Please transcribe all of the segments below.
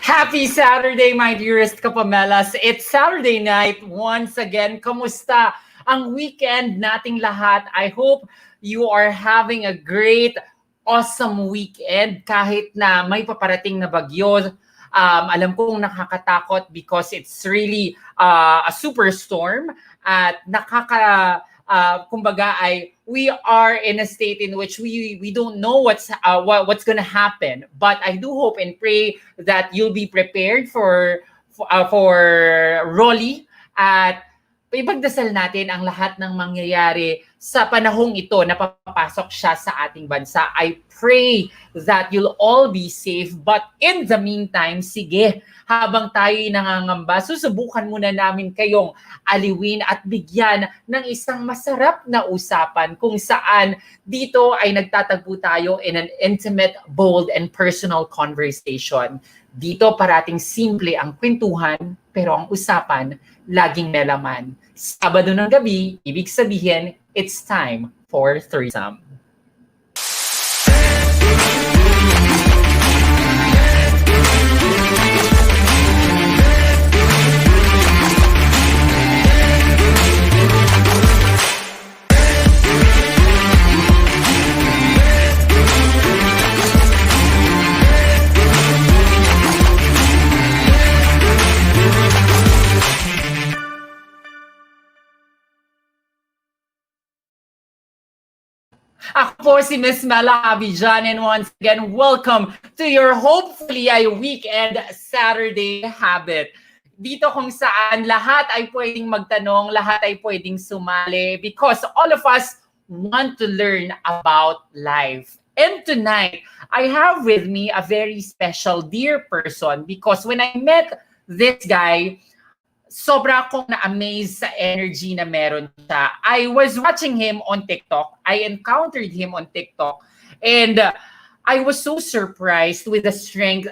Happy Saturday, my dearest kapamelas. It's Saturday night once again. Kamusta ang weekend nating lahat? I hope you are having a great, awesome weekend kahit na may paparating na bagyo. Alam kong nakakatakot because it's really a superstorm at kumbaga ay we are in a state in which we don't know what's gonna happen, but I do hope and pray that you'll be prepared for Rolly at ipagdasal natin ang lahat ng mangyayari sa panahong ito na papasok siya sa ating bansa. I pray that you'll all be safe, but in the meantime, sige, habang tayo'y nangangamba, susubukan muna namin kayong aliwin at bigyan ng isang masarap na usapan kung saan dito ay nagtatagpo tayo in an intimate, bold, and personal conversation. Dito parating simple ang kwentuhan, pero ang usapan, laging may laman. Sabado ng gabi, ibig sabihin, it's time for threesome. Ako po si Miss Mela Abidjan, and once again, welcome to your hopefully ay weekend Saturday habit. Dito kung saan lahat ay pwedeng magtanong, lahat ay pwedeng sumali because all of us want to learn about life. And tonight, I have with me a very special dear person because when I met this guy, sobra akong na-amaze sa energy na meron siya. I was watching him on TikTok. I encountered him on TikTok. And I was so surprised with the strength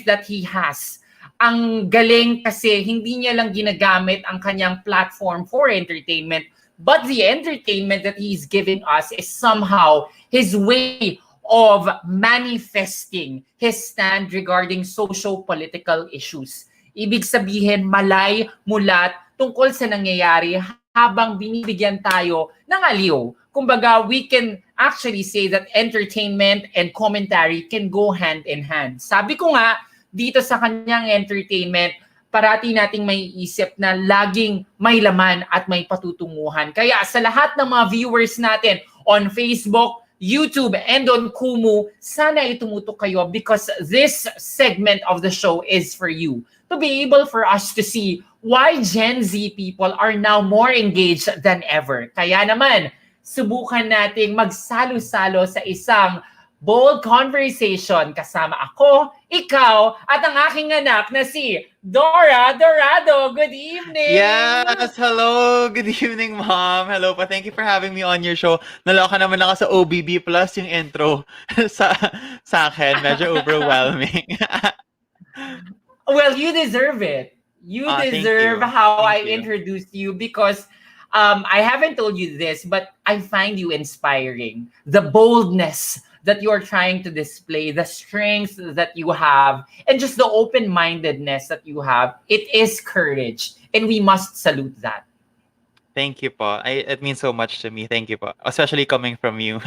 that he has. Ang galing kasi hindi niya lang ginagamit ang kanyang platform for entertainment, but the entertainment that he's giving us is somehow his way of manifesting his stand regarding socio-political issues. Ibig sabihin, malay, mulat, tungkol sa nangyayari habang binibigyan tayo ng aliw. Kumbaga, we can actually say that entertainment and commentary can go hand in hand. Sabi ko nga, dito sa kanyang entertainment, parati nating may isip na laging may laman at may patutunguhan. Kaya sa lahat ng mga viewers natin on Facebook, YouTube, and on Kumu, sana itumutok kayo because this segment of the show is for you. To be able for us to see why Gen Z people are now more engaged than ever. Kaya naman, subukan nating magsalo-salo sa isang bold conversation kasama ako, ikaw, at ang aking anak na si Dora Dorado. Good evening! Yes! Hello! Good evening, Mom! Hello pa. Thank you for having me on your show. Naloka naman ako sa OBB plus yung intro sa akin. Medyo overwhelming. Well, you deserve it. You deserve how I introduced you because I haven't told you this, but I find you inspiring. The boldness that you're trying to display, the strength that you have, and just the open-mindedness that you have, it is courage. And we must salute that. Thank you po. It means so much to me. Thank you po. Especially coming from you.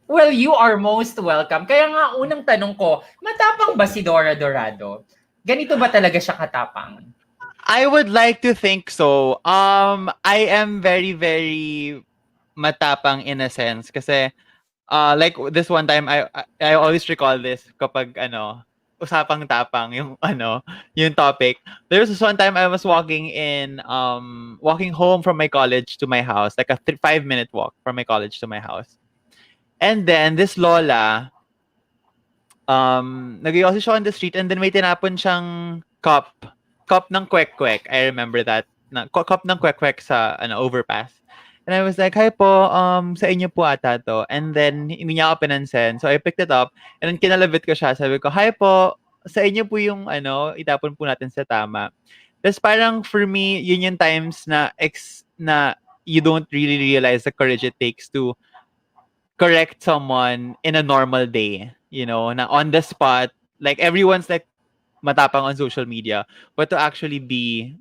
Well, you are most welcome. Kaya nga, unang tanong ko, matapang ba si Dora Dorado? Ganito ba talaga siya katapang? I would like to think so. I am very, very matapang in a sense. Kasi, like this one time, I always recall this kapag, usapang tapang, yung topic. There was this one time I was walking home from my college to my house, like a 5-minute walk from my college to my house. And then, this lola, nag-iossi siya on the street and then may tinapon siyang cup ng kwek-kwek. I remember that. Cup ng kwek-kwek sa overpass. And I was like, hi po, sa inyo po ata to. And then, hindi niya ako pinansin. So, I picked it up and then kinalabit ko siya. Sabi ko, hi po, sa inyo po yung itapon po natin sa tama. Tapos parang for me, yun yung times na you don't really realize the courage it takes to correct someone in a normal day, na on the spot, like everyone's like matapang on social media, but to actually be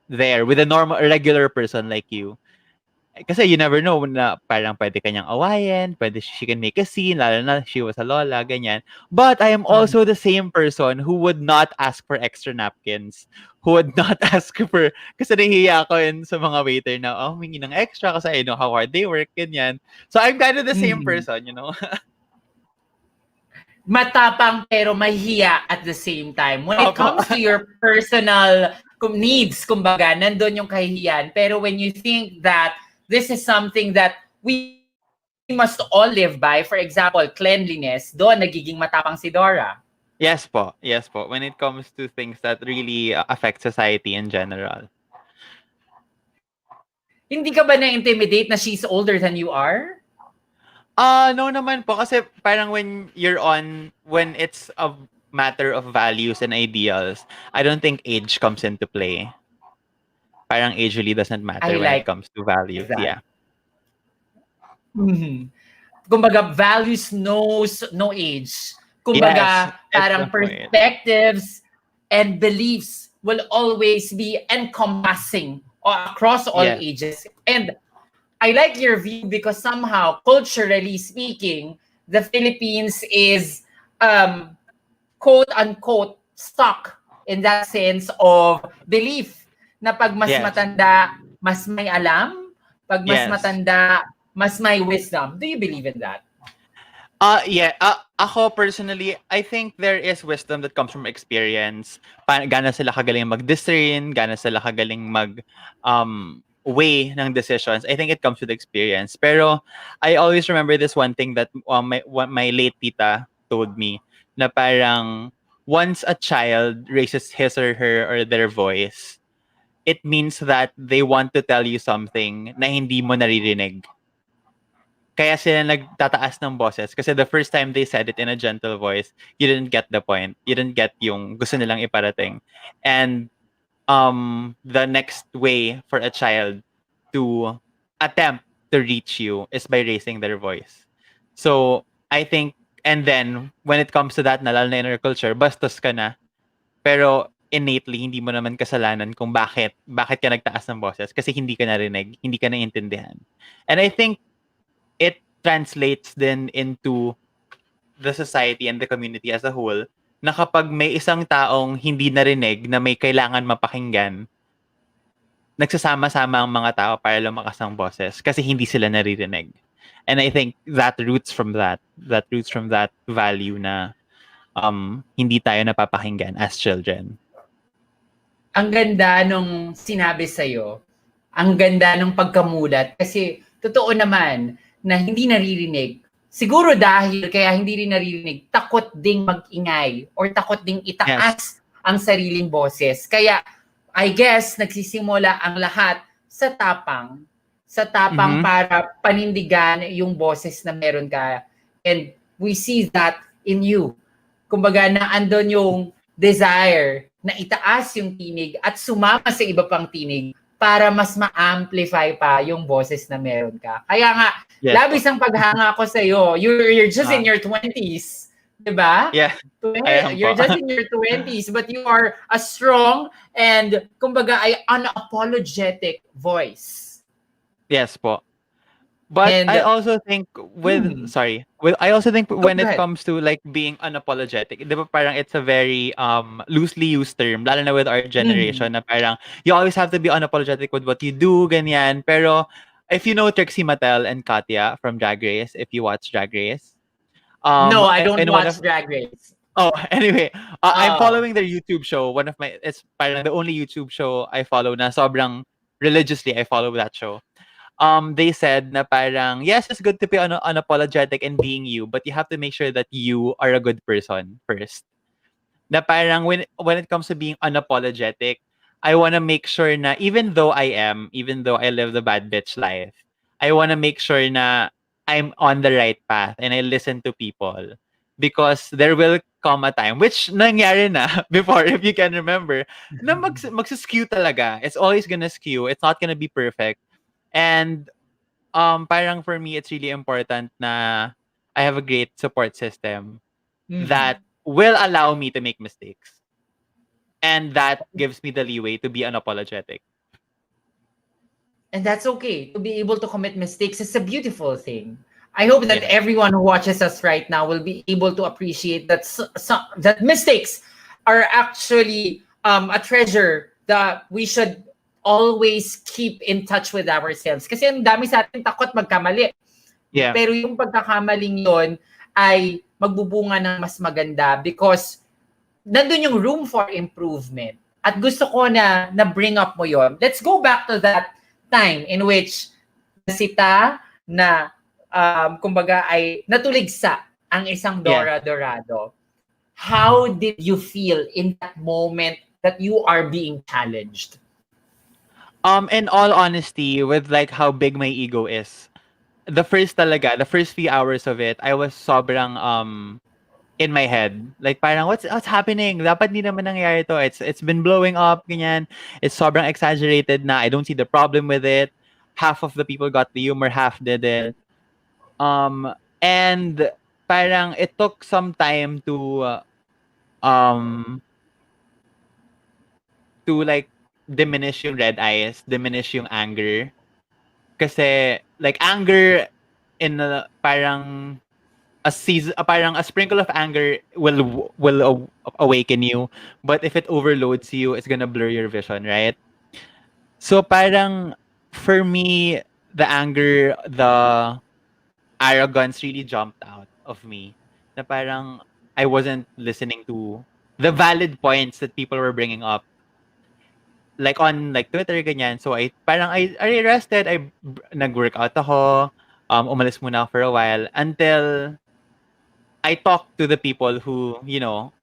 there with a regular person like you. Kasi you never know na parang pwede kanyang awayin, pwede she can make a scene, lalo na she was a lola, ganyan. But I am Mhm. also the same person who would not ask for extra napkins, who would not ask for, kasi nahihiya ako sa mga waiter na, oh, humingi ng extra kasi I know how hard they work, ganyan. So I'm kind of the same Mhm. person, you know? Matapang pero mahiya at the same time. When it Opo. comes to your personal needs, kumbaga, nandun yung kahihiyan. Pero when you think that this is something that we must all live by, for example, cleanliness, doon nagiging matapang si Dora. Yes po. Yes po. When it comes to things that really affect society in general. Hindi ka ba na-intimidate na she's older than you are? No naman po. Kasi parang when it's a matter of values and ideals, I don't think age comes into play. Parang age really doesn't I matter when it like comes to values. that. Yeah. Mhm. Kumbaga, values knows no age. Yes. Kumbaga, It's the parang point. perspectives and beliefs will always be encompassing across all Yes. ages. And I like your view because somehow, culturally speaking, the Philippines is quote unquote stuck in that sense of belief na pag mas Yes. matanda, mas may alam, pag mas Yes. matanda, mas may wisdom. Do you believe in that? Yeah. Ako personally, I think there is wisdom that comes from experience. Gana sila kagaling mag-discern, gana sila kagaling weigh ng decisions. I think it comes with experience. Pero I always remember this one thing that my late tita told me na parang once a child raises his or her or their voice, it means that they want to tell you something na hindi mo naririnig. Kaya sila nagtataas ng boses kasi the first time they said it in a gentle voice, you didn't get the point. You didn't get yung gusto nilang iparating. And the next way for a child to attempt to reach you is by raising their voice. So, I think, and then when it comes to that, lalo na in our culture, bastos ka na. Pero innately, hindi mo naman kasalanan kung bakit ka nagtaas ng boses kasi hindi ka narinig, hindi ka naintindihan. And I think it translates then into the society and the community as a whole na kapag may isang taong hindi narinig na may kailangan mapakinggan, nagsasama-sama ang mga tao para lumakas ang boses kasi hindi sila naririnig. And I think that roots from that. That roots from that value na hindi tayo napapakinggan as children. Ang ganda nung sinabi sa'yo. Ang ganda ng pagkamulat. Kasi totoo naman na hindi naririnig. Siguro dahil kaya hindi rin naririnig, takot ding mag-ingay or takot ding Yes. itaas ang sariling boses. Kaya I guess nagsisimula ang lahat sa tapang. Sa tapang para panindigan yung boses na meron ka. And we see that in you. Kumbaga na andon yung desire na itaas yung tinig at sumama sa iba pang tinig para mas ma-amplify pa yung boses na meron ka. Kaya nga, Yes labis po. ang paghanga ko sa'yo. You're just in your 20s. Diba? Yeah. Ayan You're po. just in your 20s, but you are a strong and, kumbaga, ay unapologetic voice. Yes po. But And, I also think I also think when it ahead. comes to like being unapologetic, 'di ba parang it's a very loosely used term lalo na with our generation na parang you always have to be unapologetic with what you do, ganyan. Pero if you know Trixie Mattel and Katya from Drag Race, if you watch Drag Race, No, I don't in one of watch Drag Race. oh, anyway, I'm Oh. following their YouTube show. It's parang the only YouTube show I follow na sobrang religiously I follow that show. They said na parang, yes, it's good to be unapologetic and being you, but you have to make sure that you are a good person first. Na parang when it comes to being unapologetic, I want to make sure na even though I live the bad bitch life, I want to make sure na I'm on the right path and I listen to people. Because there will come a time, which nangyari na before, if you can remember, na magsiskew talaga. It's always gonna skew. It's not gonna be perfect. And parang for me, it's really important na I have a great support system that will allow me to make mistakes. And that gives me the leeway to be unapologetic. And that's okay. To be able to commit mistakes is a beautiful thing. I hope that Yeah. everyone who watches us right now will be able to appreciate that that mistakes are actually a treasure that we should always keep in touch with ourselves. Kasi ang dami sa atin takot magkamali. Yeah. Pero yung pagkakamaling yon ay magbubunga ng mas maganda because nandun yung room for improvement. At gusto ko na bring up mo yon. Let's go back to that time in which nasita na kumbaga ay natuligsa ang isang Dora Dorado. How did you feel in that moment that you are being challenged? In all honesty, with like how big my ego is, the first few hours of it, I was sobrang in my head. Like parang what's happening? Dapat di naman nangyayari to. It's been blowing up, ganyan. It's sobrang exaggerated na. I don't see the problem with it. Half of the people got the humor, half didn't. And parang it took some time to like diminish yung red eyes, diminish yung anger. Kasi like anger in parang parang a sprinkle of anger will awaken you, but if it overloads you, it's gonna blur your vision, right? So parang for me, the anger, the arrogance really jumped out of me. Na parang I wasn't listening to the valid points that people were bringing up. Like on like Twitter ganyan. So I rested, nag-workout ako, umalis muna ako for a while until I talked to the people who,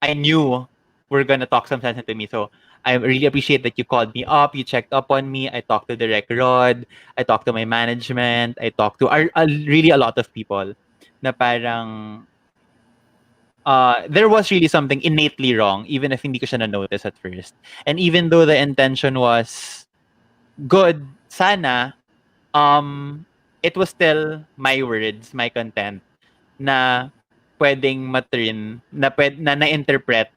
I knew were gonna talk some sense into me. So I really appreciate that you called me up, you checked up on me. I talked to Direct Rod, I talked to my management, I talked to really a lot of people na parang there was really something innately wrong, even if hindi ko siya na-notice at first. And even though the intention was good, sana, it was still my words, my content, na pwedeng matrin, na na-interpret,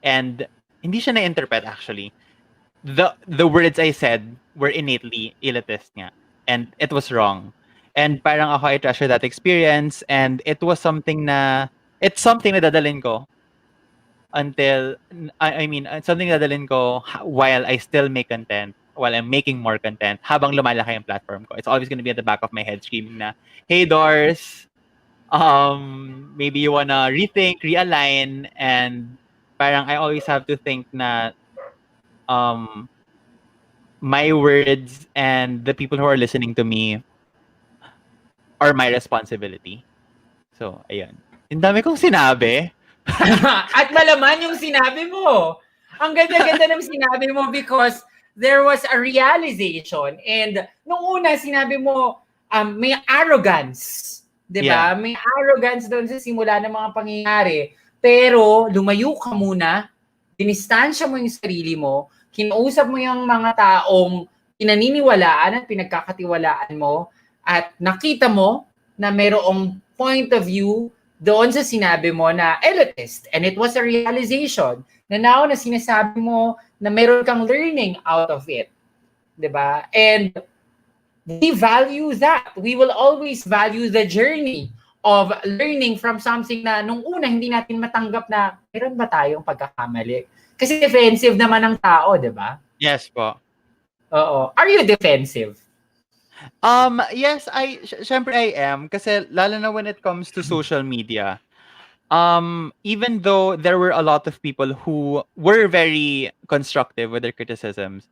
and hindi siya na-interpret actually. The words I said were innately elitist nga. And it was wrong. And parang ako, I treasure that experience, and it's something na dadalhin ko until, I mean, something na dadalhin ko while I still make content, while I'm making more content, habang lumalaki yung platform ko. It's always gonna be at the back of my head screaming na, hey Dors, maybe you wanna rethink, realign, and parang I always have to think na my words and the people who are listening to me are my responsibility. So, ayun. Ang dami kong sinabi. At malaman yung sinabi mo. Ang ganda-ganda ng sinabi mo because there was a realization. And nung una, sinabi mo, may arrogance. Diba? Yeah. May arrogance doon sa simula ng mga pangyayari. Pero lumayo ka muna, dinistansya mo yung sarili mo, kinausap mo yung mga taong pinaniniwalaan at pinagkakatiwalaan mo, at nakita mo na mayroong point of view doon sa sinabi mo na elitist. And it was a realization na now na sinasabi mo na meron kang learning out of it. Diba? And we value that. We will always value the journey of learning from something na nung una hindi natin matanggap na meron ba tayong pagkakamali. Kasi defensive naman ang tao, di ba? Yes po. Oo. Are you defensive? Yes, syempre I am. Kasi lalo na when it comes to social media. Even though there were a lot of people who were very constructive with their criticisms,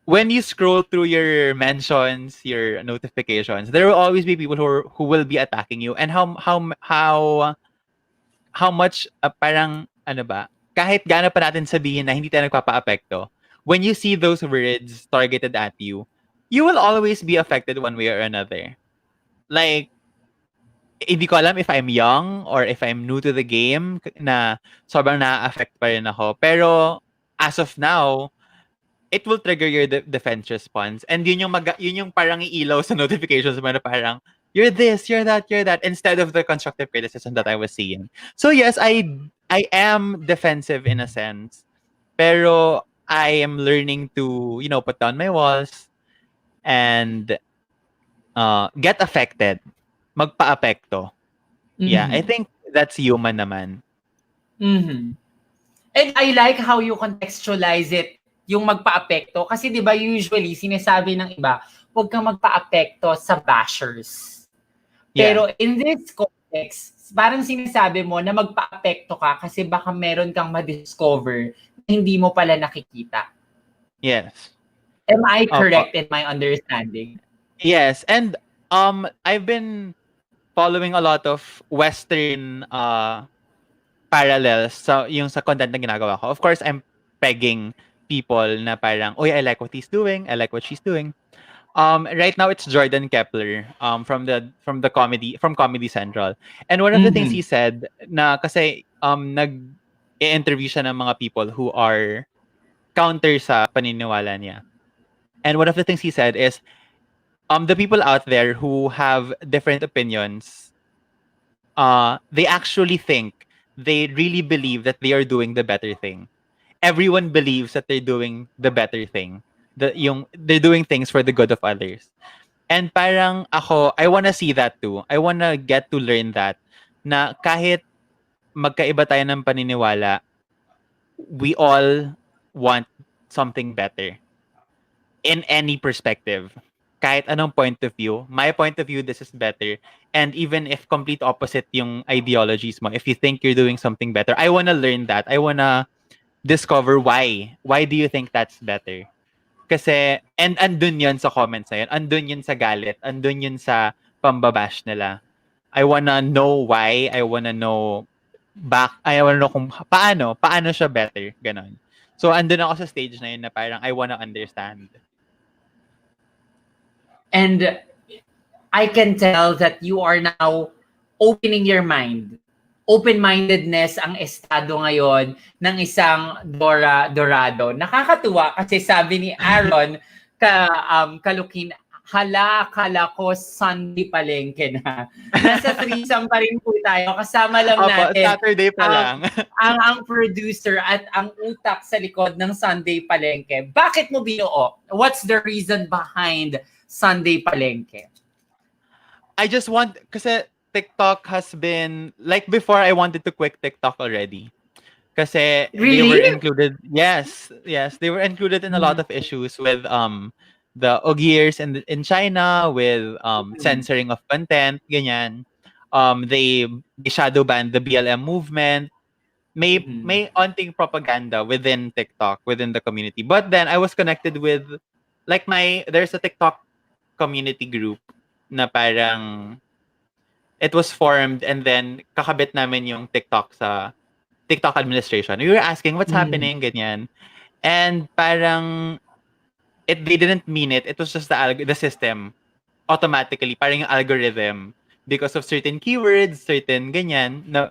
when you scroll through your mentions, your notifications, there will always be people who will be attacking you. And how much parang ano ba? Kahit gaano pa natin sabihin na hindi tayo nagpapa-apekto, when you see those words targeted at you, you will always be affected one way or another. Like, hindi ko alam if I'm young or if I'm new to the game na sobrang na-affect pa rin ako. Pero as of now, it will trigger your defense response. And yun yung parang iilaw sa notifications mo na parang, you're this, you're that, instead of the constructive criticism that I was seeing. So yes, I am defensive in a sense, pero I am learning to, put down my walls and get affected, magpa-apekto. Yeah, I Mhm. think that's human naman. Mhm. And I like how you contextualize it, yung magpa-apekto. Kasi di ba usually, sinasabi ng iba, huwag kang magpa-apekto sa bashers. Yeah. Pero in this context, parang sinasabi mo na magpa-apekto ka kasi baka meron kang ma-discover na hindi mo pala nakikita. Yes. Am I Opo. correct in my understanding? Yes, and I've been following a lot of Western parallels sa content na ginagawa ko. Of course, I'm pegging people na parang, "Uy, I like what he's doing. I like what she's doing." Right now it's Jordan Kepler from Comedy Central. And one of the things he Mhm. said na kasi nag-i-interview siya ng mga people who are counter sa paniniwala niya. And one of the things he said is the people out there who have different opinions, they actually think, they really believe that they are doing the better thing. Everyone believes that they're doing the better thing. They're doing things for the good of others. And parang ako, I wanna see that too. I wanna get to learn that na kahit magkaiba tayo ng paniniwala, we all want something better in any perspective. Kahit anong point of view, my point of view, this is better. And even if complete opposite yung ideologies mo, if you think you're doing something better, I wanna learn that. I wanna discover why. Why do you think that's better? Kasi, and andun yun sa comments na yun. Andun yun sa galit. Andun yun sa pambabash nila. I wanna know why. I wanna know I wanna know kung paano siya better. Ganon. So, andun ako sa stage na yun na parang I wanna understand. And I can tell that you are now opening your mind. Open-mindedness ang estado ngayon ng isang Dora Dorado. Nakakatuwa kasi sabi ni Aaron Kalukin, akala ko Sunday palengke na. Nasa threesome pa rin po tayo. Kasama lang Opo, natin Saturday pa ang, lang. ang producer at ang utak sa likod ng Sunday Palengke. Bakit mo binuo? What's the reason behind Sunday Palengke? I just want, kasi TikTok has been, like before, I wanted to quit TikTok already. Kasi they were Really? included, yes, they were included in a lot of issues with the Uyghurs in China, with censoring of content, ganyan. They shadow banned the BLM movement. May onting propaganda within TikTok, within the community. But then I was connected with, like, there's a TikTok community group na parang it was formed, and then kakabit namin yung TikTok sa TikTok administration. We were asking what's happening, ganyan. And parang they didn't mean it. It was just the system automatically, parang yung algorithm, because of certain keywords, certain ganyan, na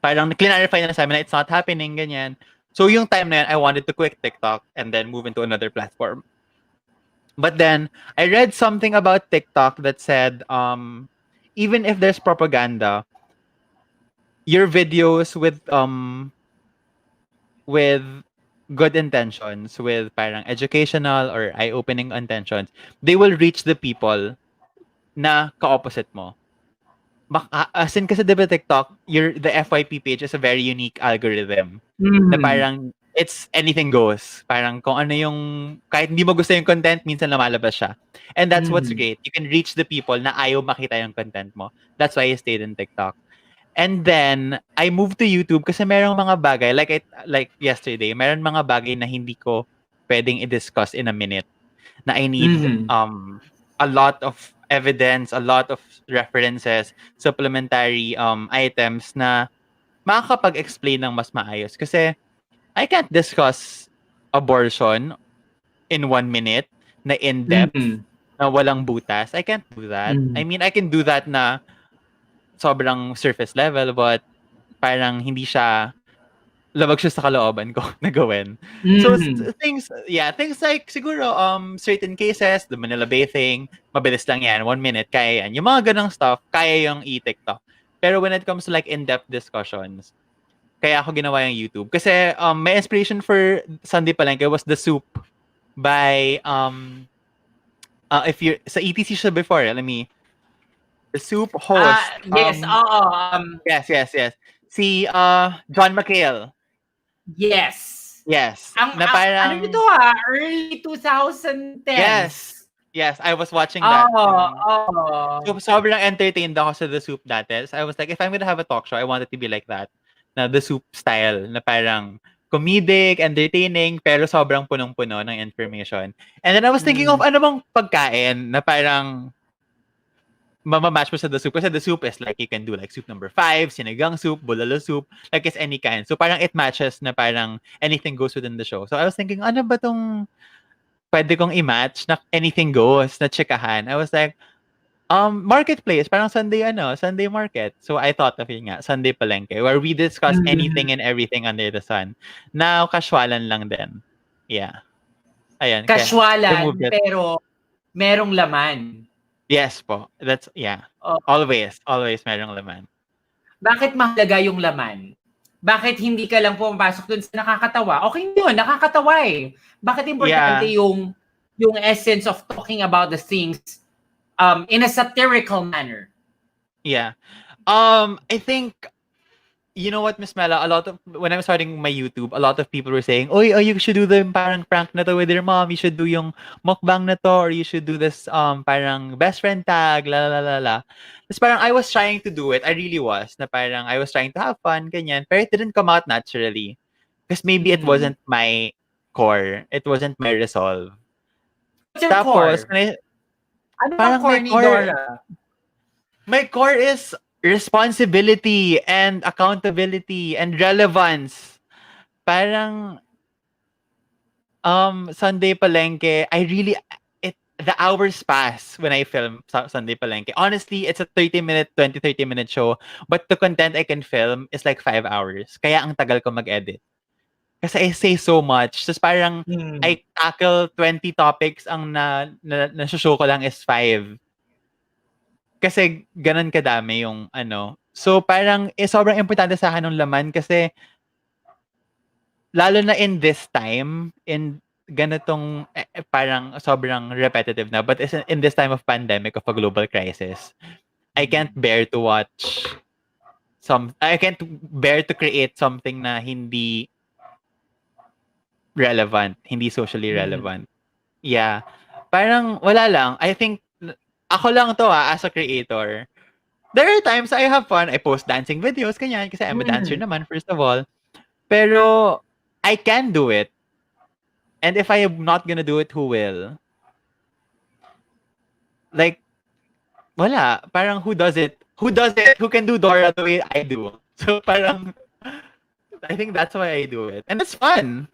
parang clarify na sa amin na it's not happening, ganyan. So yung time na yun, I wanted to quit TikTok and then move into another platform. But then I read something about TikTok that said, even if there's propaganda, your videos with good intentions, with parang educational or eye-opening intentions, they will reach the people na ka-opposite mo. As in, kasi diba TikTok, the FYP page is a very unique algorithm na parang it's anything goes. Parang kung ano yung, kahit hindi mo gusto yung content, minsan lumalabas siya. And that's what's great. You can reach the people na ayaw makita yung content mo. That's why I stayed in TikTok. And then, I moved to YouTube kasi merong mga bagay, like yesterday, meron mga bagay na hindi ko pwedeng i-discuss in a minute. Na I need a lot of evidence, a lot of references, supplementary items na makakapag-explain ng mas maayos. Kasi I can't discuss abortion in 1 minute na in-depth, na walang butas. I can't do that. I mean, I can do that na sobrang surface level, but parang hindi siya labag siya sa kalooban ko na gawin. So things like siguro certain cases, the Manila Bay thing, mabilis lang yan, 1 minute, kaya yan. Yung mga ganong stuff, kaya yung i-TikTok. Pero when it comes to like in-depth discussions, kaya ako ginawa yung YouTube. Kasi my inspiration for Sunday Palengke was The Soup by if you sa ETC siya before, The Soup host. Yes, oo. Yes. Si John McHale. Yes. Yes. Na Ano parang nito early 2010s. Yes, I was watching that. So, Oo. sobrang entertained ako sa The Soup dati. So, I was like, if I'm gonna have a talk show, I want it to be like that. Na The Soup style. Na parang comedic, entertaining, pero sobrang punong-puno ng information. And then I was thinking of ano bang pagkain na parang mamamatch mo sa The Soup. Kasi The Soup is like, you can do like soup number 5, sinigang soup, bulalo soup, like it's any kind. So parang it matches na parang anything goes within the show. So I was thinking, ano ba tong pwede kong i-match na anything goes, na chikahan. I was like, marketplace, parang Sunday market. So I thought of yun nga, Sunday Palengke, where we discuss anything and everything under the sun. Now, casualan lang din. Yeah. Ayan. Casualan, pero merong laman. Yes po. That's, yeah. Always merong laman. Bakit mahalaga yung laman? Bakit hindi ka lang pumapasok dun sa nakakatawa? Okay yun, nakakatawa eh. Bakit importante yung essence of talking about the things in a satirical manner? Yeah. I think, you know what, Miss Mela, when I was starting my YouTube, a lot of people were saying, oh, you should do the parang prank na to with your mom, you should do yung mukbang na to, or you should do this parang best friend tag, la la la la. Tapos parang I was trying to do it, I really was, na parang I was trying to have fun, ganyan, pero it didn't come out naturally. Because maybe it wasn't my core, it wasn't my resolve. What's your core? Ano bang core ni Dora? My core is responsibility and accountability and relevance. Parang Sunday Palengke, the hours pass when I film Sunday Palengke. Honestly, it's a 30 minute show, but the content I can film is like 5 hours. Kaya ang tagal ko mag-edit. Kasi I say so much. Tapos parang I tackle 20 topics, ang na-show ko lang is 5. Kasi ganun kadami yung ano. So parang sobrang importante sa akin ng laman kasi lalo na in this time, in ganitong parang sobrang repetitive na, but in this time of pandemic, of a global crisis, I can't bear to watch I can't bear to create something na hindi relevant, hindi socially relevant. Yeah. Parang wala lang. I think ako lang to as a creator. There are times I have fun. I post dancing videos, kanyan, kasi I'm a dancer naman, first of all. Pero I can do it. And if I am not gonna do it, who will? Like, wala. Parang who does it? Who does it? Who can do Dora the way I do? So parang, I think that's why I do it. And it's fun.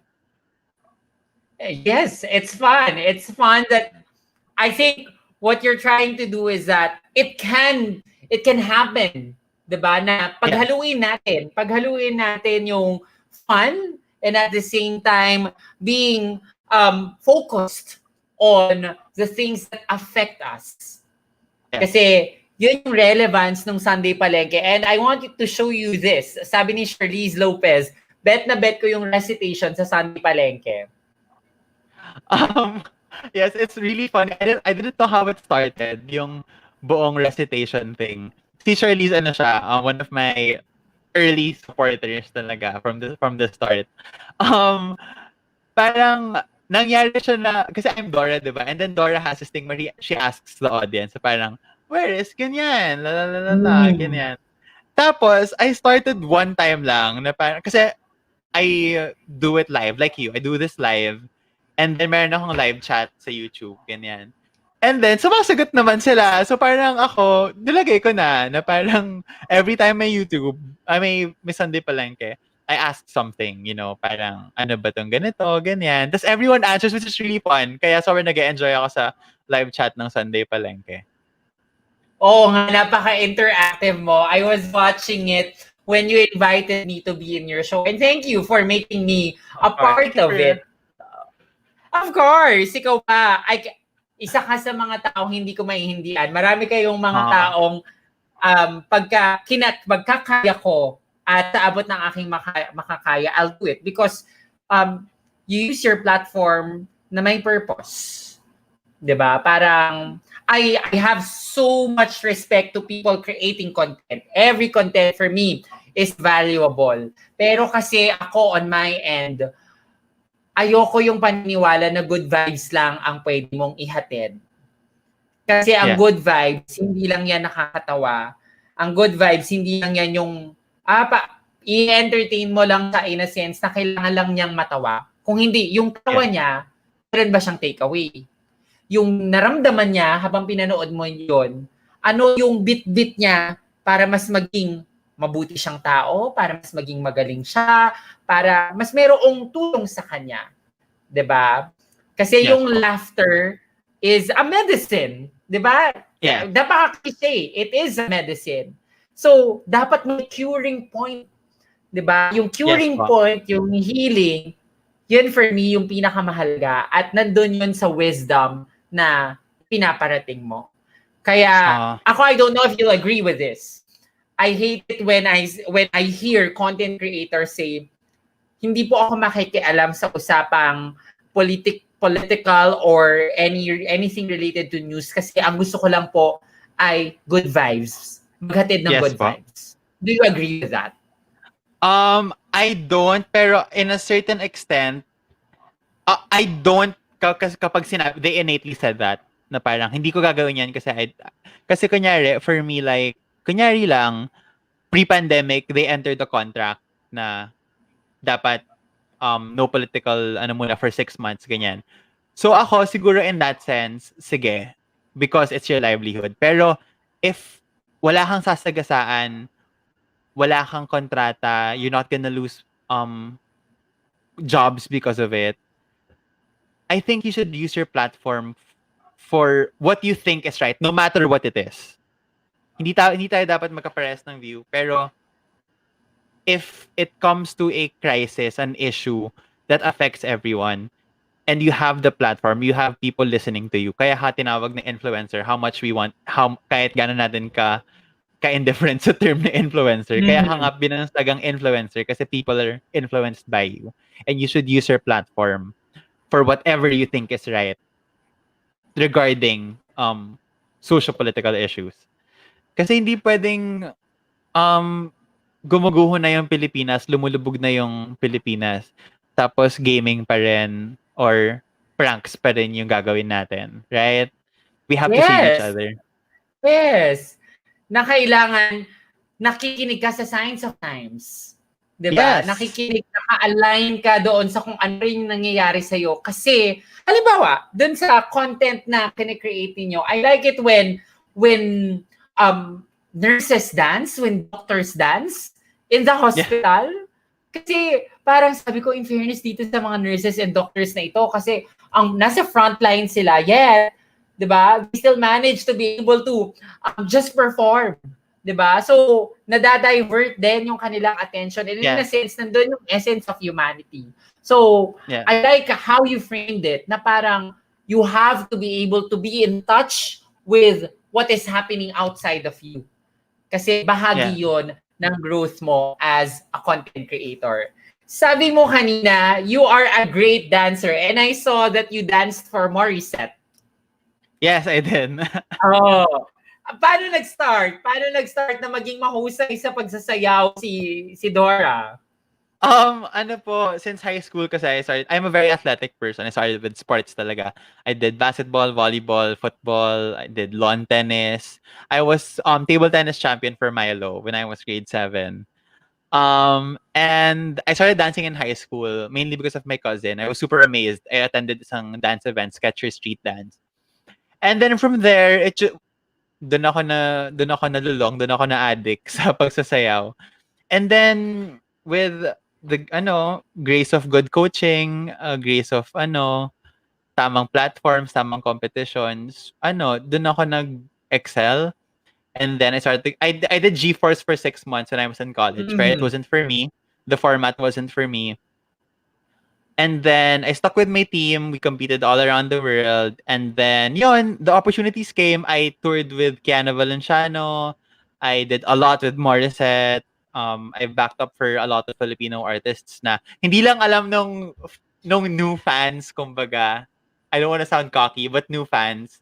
Yes, it's fun. It's fun that I think what you're trying to do is that it can happen, 'di ba? Na paghaluin natin yung fun and at the same time being focused on the things that affect us. Kasi yun yung relevance ng Sunday Palengke. And I want to show you this. Sabi ni Charlize Lopez, bet na bet ko yung recitation sa Sunday Palengke. Yes, it's really funny. I didn't know how it started, yung buong recitation thing. Si Charlize, one of my early supporters talaga from the start. Parang nangyari siya na, kasi I'm Dora, di ba? And then Dora has this thing where she asks the audience, parang, where is ganyan? La la la la la, ganyan. Tapos, I started one time lang, na parang, kasi I do it live, like you. I do this live. And then meron akong live chat sa YouTube, ganyan. And then, sumasagot naman sila. So parang ako, nilagay ko na parang every time may YouTube, may Sunday Palengke, I ask something, parang ano ba tong ganito, ganyan. Tapos everyone answers, which is really fun. Kaya sobrang nag-enjoy ako sa live chat ng Sunday Palengke. Oo nga, napaka-interactive mo. I was watching it when you invited me to be in your show. And thank you for making me a part of it. Of course, ikaw pa. Isa ka sa mga taong hindi ko maihindihan. Marami kayong mga taong magkakaya ko, at sa abot ng aking makakaya, I'll do it. Because you use your platform na may purpose. 'Di ba? Parang, I have so much respect to people creating content. Every content for me is valuable. Pero kasi ako on my end, ayoko yung paniniwala na good vibes lang ang pwede mong ihatid. Kasi ang good vibes, hindi lang yan nakakatawa. Ang good vibes, hindi lang yan yung, i-entertain mo lang sa in a sense na kailangan lang niyang matawa. Kung hindi, yung tawa niya, meron ba siyang takeaway? Yung naramdaman niya habang pinanood mo yun, ano yung bit-bit niya para mas maging mabuti siyang tao, para mas maging magaling siya, para mas merong tulong sa kanya. 'Di ba? Kasi yung laughter is a medicine. 'Di ba? Yeah. Napaka-cliche. It is a medicine. So, dapat may curing point. 'Di ba? Yung curing point, yung healing, yun for me yung pinakamahalaga. At nandun yun sa wisdom na pinaparating mo. Kaya, ako, I don't know if you'll agree with this. I hate it when I hear content creators say, hindi po ako makikialam sa usapang political or anything related to news kasi ang gusto ko lang po ay good vibes. Maghatid ng good vibes. Do you agree with that? I don't, pero in a certain extent, I don't, kapag sinabi, they innately said that, na parang, hindi ko gagawin yan kasi kunyari, for me, like, kunyari lang, pre-pandemic, they entered the contract na dapat no political muna for 6 months, ganyan. So ako, siguro in that sense, sige, because it's your livelihood. Pero if wala kang sasagasaan, wala kang kontrata, you're not gonna lose jobs because of it, I think you should use your platform for what you think is right, no matter what it is. Hindi tayo dapat magkapares ng view, pero if it comes to a crisis, an issue that affects everyone, and you have the platform, you have people listening to you, kaya tinawag na influencer, how much we want, kahit gano'n natin ka-indifferent sa term na influencer, kaya nga binansagang influencer kasi people are influenced by you. And you should use your platform for whatever you think is right regarding socio-political issues. Kasi hindi pwedeng gumuguho na yung Pilipinas, lumulubog na yung Pilipinas, tapos gaming pa rin or pranks pa rin yung gagawin natin, right? We have to save each other. Yes. Na kailangan nakikinig ka sa signs of times. 'Di ba? Yes. Nakikinig, naka-align ka doon sa kung ano rin nangyayari sa iyo. Kasi halimbawa, doon sa content na kine-create niyo, I like it when nurses dance, when doctors dance in the hospital. Yeah. Kasi parang sabi ko, in fairness dito sa mga nurses and doctors na ito, kasi ang nasa frontline sila, diba? They still manage to be able to just perform. Diba? So, nadadivert din yung kanilang attention. And in a sense, nandun yung essence of humanity. So, I like how you framed it, na parang you have to be able to be in touch with what is happening outside of you. Kasi bahagi yun ng growth mo as a content creator. Sabi mo kanina, you are a great dancer. And I saw that you danced for Morissette. Yes, I did. Paano nag-start? Paano nag-start na maging mahusay sa pagsasayaw si Dora? Since high school kasi I'm a very athletic person. I started with sports talaga. I did basketball, volleyball, football, I did lawn tennis. I was table tennis champion for Melo when I was grade 7. And I started dancing in high school mainly because of my cousin. I was super amazed. I attended some dance event, Sketcher Street Dance. And then from there, doon ako nalulong, doon ako na-addict sa pagsasayaw. And then with the grace of good coaching, grace of tamang platforms, tamang competitions, doon ako nag-excel. And then I did G-Force for 6 months when I was in college, but it wasn't for me. The format wasn't for me. And then I stuck with my team. We competed all around the world. And then, the opportunities came. I toured with Kiana Valenciano. I did a lot with Morissette. I've backed up for a lot of Filipino artists na hindi lang alam nung new fans, kumbaga. I don't want to sound cocky, but new fans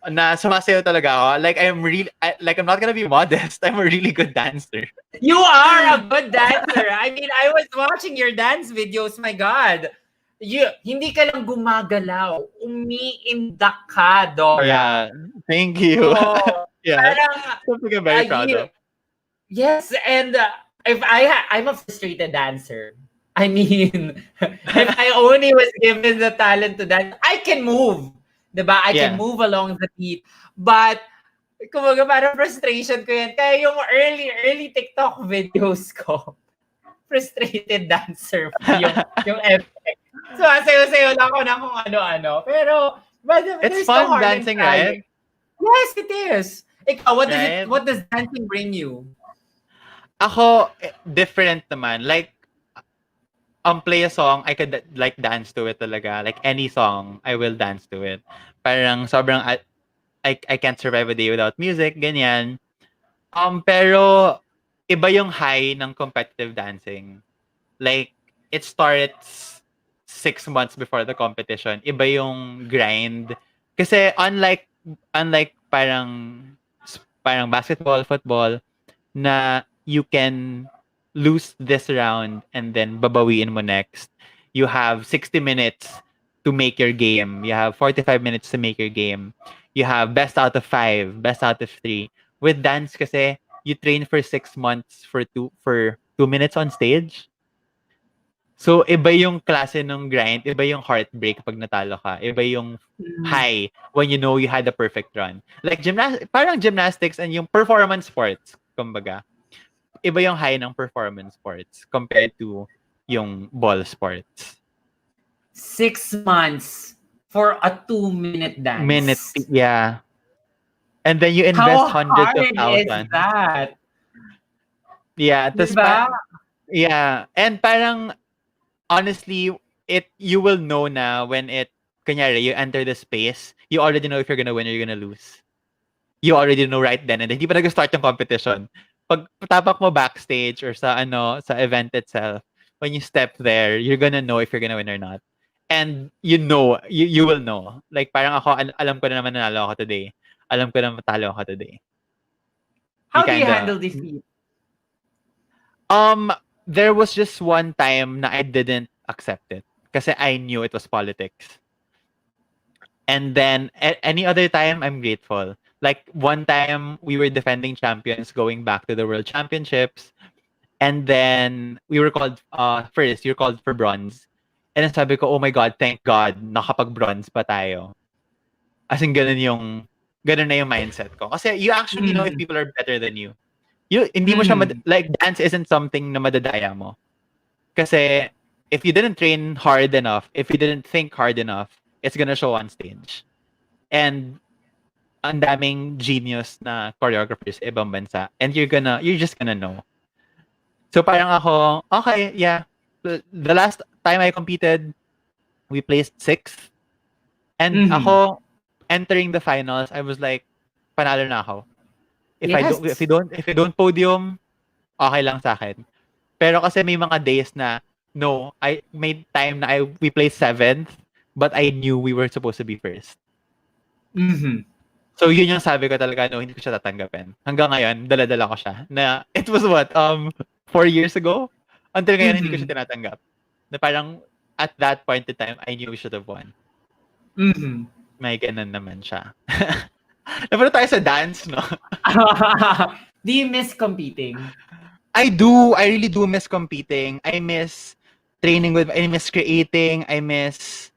na sumasayaw talaga ako. I'm not gonna be modest. I'm a really good dancer. You are a good dancer. I mean, I was watching your dance videos. My God. Hindi ka lang gumagalaw. Umiindak ka, Dora. Yeah. Thank you. Oh, Yeah. parang, Something I'm very proud of. yes, and I'm a frustrated dancer. I mean, if I only was given the talent to dance, I can move. Diba? I can move along the beat. But, kumbaga parang frustration ko yan. Kaya yung early TikTok videos ko, frustrated dancer yung effect. So, sayo-sayo lang ako ng kung ano-ano. Pero, but it's fun dancing, right? Yes, it is. Ikaw, what does dancing bring you? Ako, different naman. Like, play a song, I could like dance to it talaga. Like any song, I will dance to it. Parang sobrang I can't survive a day without music, ganyan. Pero iba yung high ng competitive dancing. Like it starts 6 months before the competition. Iba yung grind. Kasi unlike parang basketball, football na you can lose this round and then babawiin mo next. You have 60 minutes to make your game. You have 45 minutes to make your game. You have best out of 5, best out of 3. With dance kasi, you train for 6 months for 2 minutes on stage. So, iba yung klase ng grind, iba yung heartbreak pag natalo ka. Iba yung high when you know you had the perfect run. Like, parang gymnastics and yung performance sports, kumbaga. Iba yung high ng performance sports compared to yung ball sports. 6 months for a 2-minute dance. Yeah. And then you invest hundreds of thousands. How hard is that? Yeah. Diba? Yeah. And parang, honestly, you will know na when kunyari, you enter the space, you already know if you're gonna win or you're gonna lose. You already know right then and then. Hindi pa nag-start yung competition. Pag tapak mo backstage or sa event itself, when you step there, you're gonna know if you're gonna win or not. And you will know. Like parang ako, alam ko na naman nanalo ako today. Alam ko na matalo ako today. How do you handle defeat? There was just one time na I didn't accept it. Kasi I knew it was politics. And then, any other time, I'm grateful. Like, one time, we were defending champions going back to the World Championships. And then, we were called, first, you're called for bronze. And then sabi ko, oh my God, thank God, nakapag-bronze pa tayo. As in, ganun na yung mindset ko. Kasi you actually know if people are better than you. Hindi mo siya, like, dance isn't something na madadaya mo. Kasi, if you didn't train hard enough, if you didn't think hard enough, it's gonna show on stage. And, ang daming genius na choreographers sa ibang bansa. And you're just gonna know. So parang ako, okay, yeah. The last time I competed, we placed 6th. And ako, entering the finals, I was like, panalo na ako. If you don't podium, okay lang sa akin. Pero kasi may mga days na, no, I made time na we placed 7th, but I knew we were supposed to be first. So yun yung sabi ko talaga, no, hindi ko siya tatanggapin. Hanggang ngayon, dala-dala ko siya. Na, it was 4 years ago? Until ngayon, hindi ko siya tinatanggap. Na parang, at that point in time, I knew we should have won. May ganun naman siya. Napunta tayo sa dance, no? Do you miss competing? I do. I really do miss competing. I miss I miss creating. I miss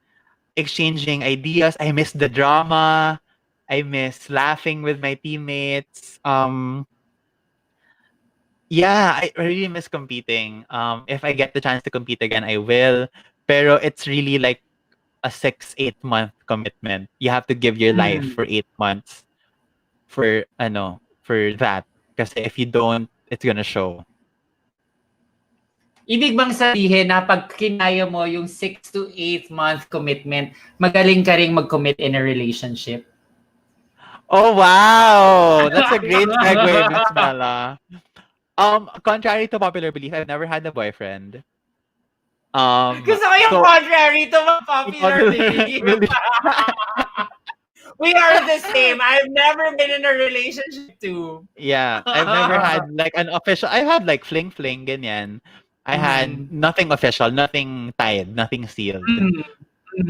exchanging ideas. I miss the drama. I miss laughing with my teammates. Yeah, I really miss competing. If I get the chance to compete again, I will. Pero it's really like a 6-8 month commitment. You have to give your life for 8 months for that. Kasi if you don't, it's gonna show. Ibig bang sabihin na pag kinaya mo yung 6 to 8 month commitment, magaling ka ring mag-commit in a relationship? Oh, wow! That's a great segue, Miss Mela. Contrary to popular belief, I've never had a boyfriend. Gusto ko yung So contrary to my popular popular belief. belief. We are the same. I've never been in a relationship too. Yeah, I've never had like an official. I had like fling fling ganyan. I had Mhm. nothing official, nothing tied, nothing sealed. Mhm.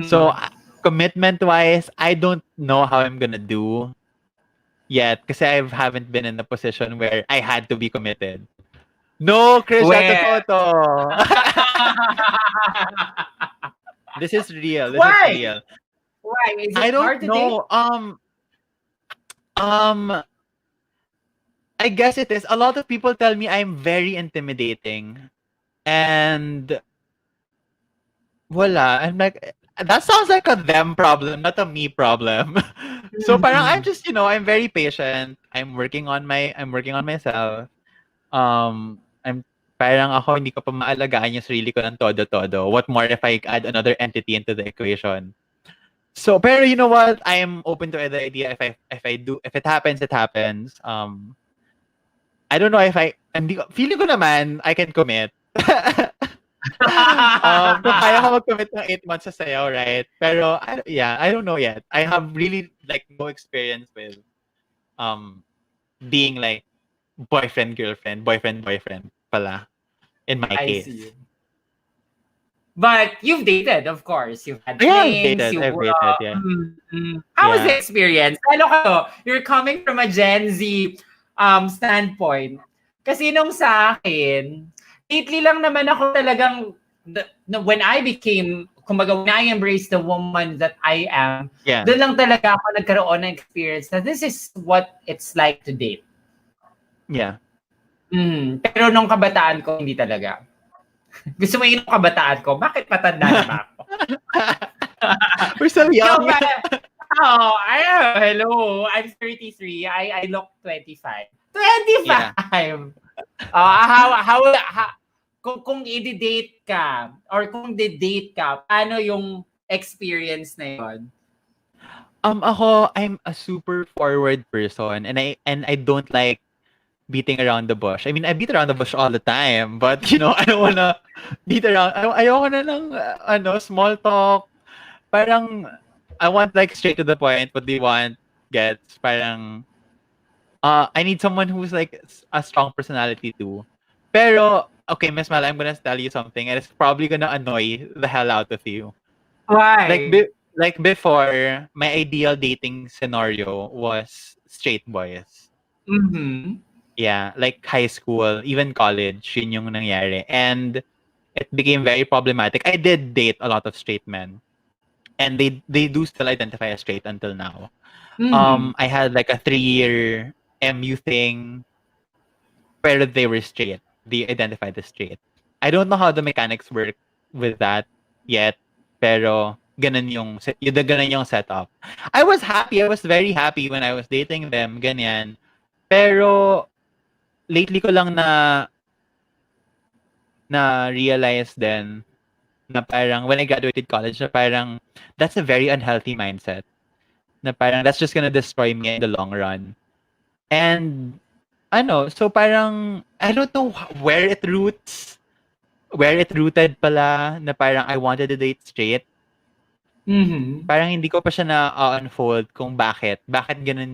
So Mhm. commitment wise, I don't know how I'm gonna do yet kasi I haven't been in a position where I had to be committed. No, Krisha, Well, totoo to. This is real. This is why? real. Why? Is I it don't hard to date? know. Um, I guess it is. A lot of people tell me I'm very intimidating. And voila. I'm like, that sounds like a them problem, not a me problem. So parang I'm Mhm. just, I'm very patient. I'm working on myself. I'm parang ako hindi ko pa maalagaan yung sarili ko ng todo-todo. What more if I add another entity into the equation? So, pero you know what? I am open to the idea if it happens, it happens. I don't know if feeling ko naman I can commit. Kung kaya ko mag-commit ng 8 months sa sayaw, right? Pero, I don't know yet. I have really, like, no experience with, um, being, like, boyfriend, boyfriend pala, in my I case. see. But you've dated, of course. You've had Yeah, flings. I've dated, yeah. How was the Yeah. experience? Ano ka to? You're coming from a Gen Z standpoint. Kasi nung sa akin, lately lang naman ako talagang, when I became, kumbaga, when I embraced the woman that I am, Yeah. doon lang talaga ako nagkaroon ng experience na this is what it's like to date. Yeah. Pero nung kabataan ko, hindi talaga. Gusto mo yung kabataan ko? Bakit matanda na ba ako? We're so young. Hello. I'm 33. I look 25. 25! Yeah. How, kung i-date ka, or kung di-date ka, paano yung experience na yun? Ako, I'm a super forward person, and I don't like beating around the bush. I mean, I beat around the bush all the time, but I don't wanna beat around. Ayoko na ng small talk. Parang I want like straight to the point. What do you want? Gets parang I need someone who's like a strong personality too. Pero okay, Miss Mala, I'm gonna tell you something, and it's probably gonna annoy the hell out of you. Like Why? like before, my ideal dating scenario was straight boys. Mm-hmm. Yeah, like high school, even college, yun yung nangyari. And it became very problematic. I did date a lot of straight men. And they do still identify as straight until now. Mm-hmm. I had like a 3-year MU thing, pero they were straight. They identified as straight. I don't know how the mechanics work with that yet, pero ganun yung setup. I was happy. I was very happy when I was dating them, ganyan. Pero lately ko lang na realize din na parang when I graduated college na parang that's a very unhealthy mindset. Na parang that's just gonna destroy me in the long run. And so parang I don't know where it rooted pala na parang I wanted to date straight. Mm-hmm. Parang hindi ko pa siya na-unfold kung bakit ganun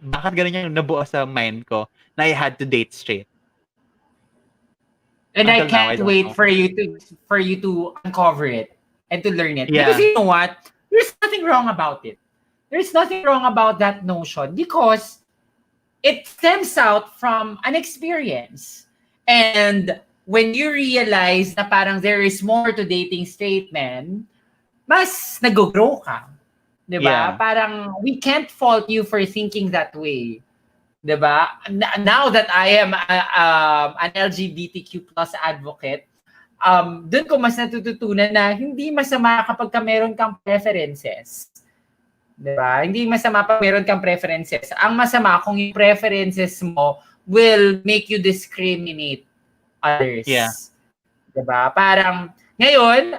bakit ganun yung nabuo sa mind ko na I had to date straight. And I Until now, I can't don't wait know. for you to uncover it and to learn it. Yeah. Because you know what? There's nothing wrong about it. There's nothing wrong about that notion because it stems out from an experience. And when you realize na parang there is more to dating straight men, mas nag-grow ka. Diba? Yeah. Parang we can't fault you for thinking that way. Diba? Now that I am an LGBTQ plus advocate, doon ko mas natututunan na hindi masama kapag meron kang preferences. Diba? Hindi masama pag meron kang preferences. Ang masama kung yung preferences mo will make you discriminate others. Yeah. Diba? Parang, ngayon,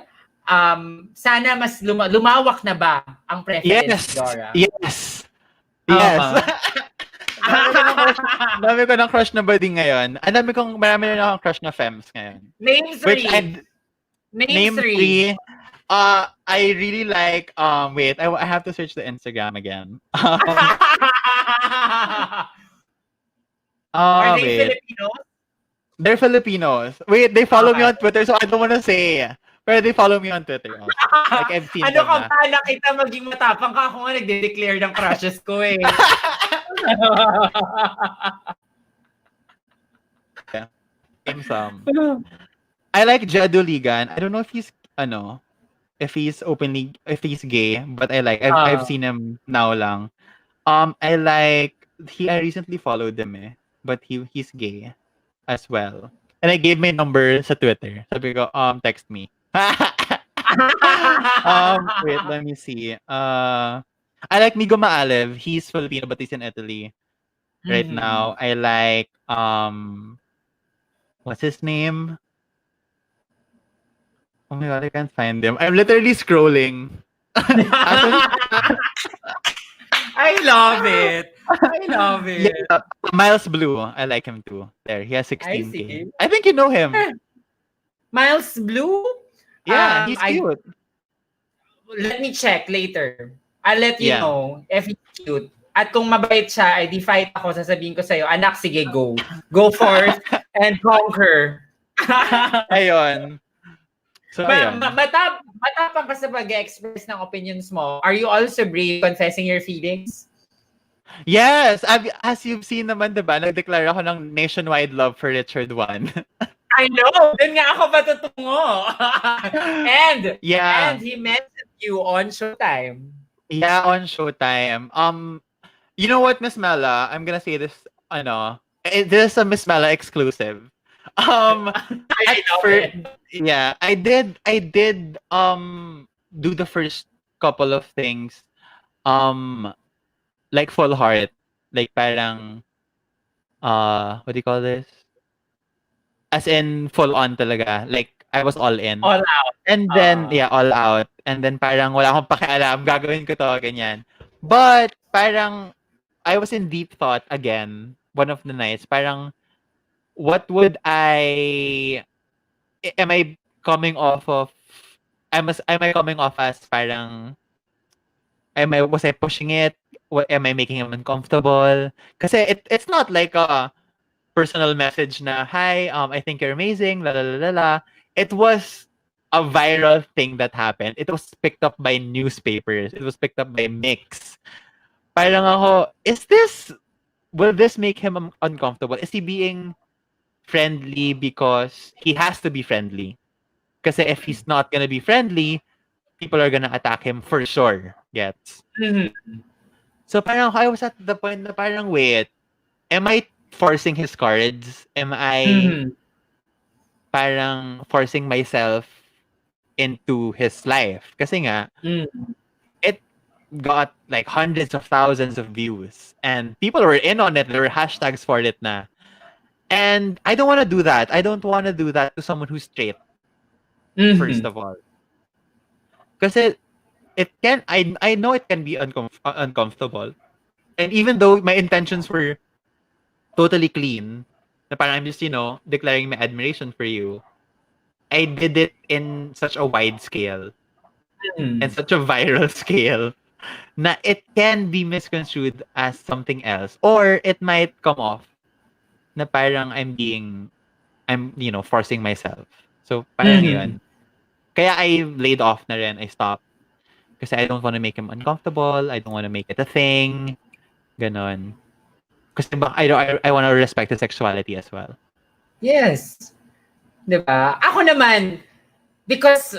sana mas lumawak na ba ang preference, Yes. Dora? Yes. Yes. Dami ko ng crush na buddy ngayon. Marami na akong crush na femmes ngayon. Name Which three. name three. I really like, wait, I have to search the Instagram again. Are they Wait. Filipinos? They're Filipinos. Wait, they follow me Okay. on Twitter, so I don't wanna say. Pero they follow me on Twitter also. Like, I've seen Ano them ka na. ba? Nakita maging matapang ka. Ako nga nagde-declare ng crushes ko eh. Some. I like Jadu Ligan. I don't know if he's if he's gay, but I've seen him now lang. I recently followed him but he's gay as well. And I gave my number sa Twitter. Sabi ko, text me. Wait, let me see. I like Migo Maalev. He's Filipino but he's in Italy right now. I like what's his name? Oh my god, I can't find him. I'm literally scrolling. I love it. I love it. Yeah, Miles Blue. I like him too. There, he has 16K. see. I think you know him. Miles Blue? Yeah, he's cute. Let me check later. I'll let you Yeah. know if he's cute. At kung mabait siya, ay di fight ako, sasabihin ko sa'yo, anak, sige, go. Go forth and conquer. Ayun. So, ayun. Matapang ka sa pag-express ng opinions mo. Are you also brave confessing your feelings? Yes! As you've seen naman, diba, nag-declare ako ng nationwide love for Richard 1. I know! Doon nga ako patutungo. And he mentioned you on Showtime. Yeah, on Showtime. You know what, Miss Mela? I'm gonna say this, this is a Miss Mela exclusive. I did do the first couple of things like full heart, like parang what do you call this, as in full on talaga, like I was all in, all out, and then all out, and then parang wala akong pakialam, gagawin ko to, ganyan. But parang I was in deep thought again one of the nights, parang what would am I coming off as parang, was I pushing it? Am I making him uncomfortable? Kasi it's not like a personal message na, hi, I think you're amazing, la la la la la. It was a viral thing that happened. It was picked up by newspapers. It was picked up by Mix. Parang ako, will this make him uncomfortable? Is he being friendly because he has to be friendly? Kasi if he's not gonna be friendly, people are gonna attack him for sure. Gets? So parang I was at the point na parang, wait, am I forcing his cards? Am I parang forcing myself into his life? Kasi nga, it got like hundreds of thousands of views and people were in on it. There were hashtags for it na. And I don't want to do that. I don't want to do that to someone who's straight. First of all. Kasi I know it can be uncomfortable. And even though my intentions were totally clean, na parang I'm just, declaring my admiration for you, I did it in such a wide scale and such a viral scale na it can be misconstrued as something else, or it might come off na parang I'm forcing myself. So parang yun. Kaya I laid off na rin. I stopped. Kasi I don't want to make him uncomfortable. I don't want to make it a thing. Ganon. Kasi I want to respect his sexuality as well. Yes. Diba? Ako naman, because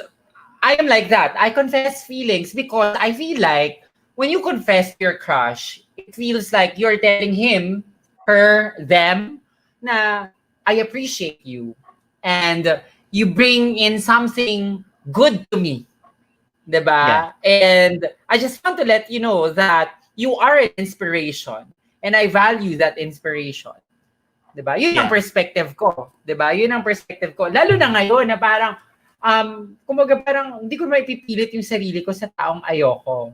I am like that. I confess feelings because I feel like when you confess your crush, it feels like you're telling him, her, them, na I appreciate you. And you bring in something good to me. Diba? Yeah. And I just want to let you know that you are an inspiration. And I value that inspiration. Diba? Yun ang perspective ko. Diba? Yun ang perspective ko. Lalo na ngayon na parang, kumbaga parang hindi ko maipipilit yung sarili ko sa taong ayoko.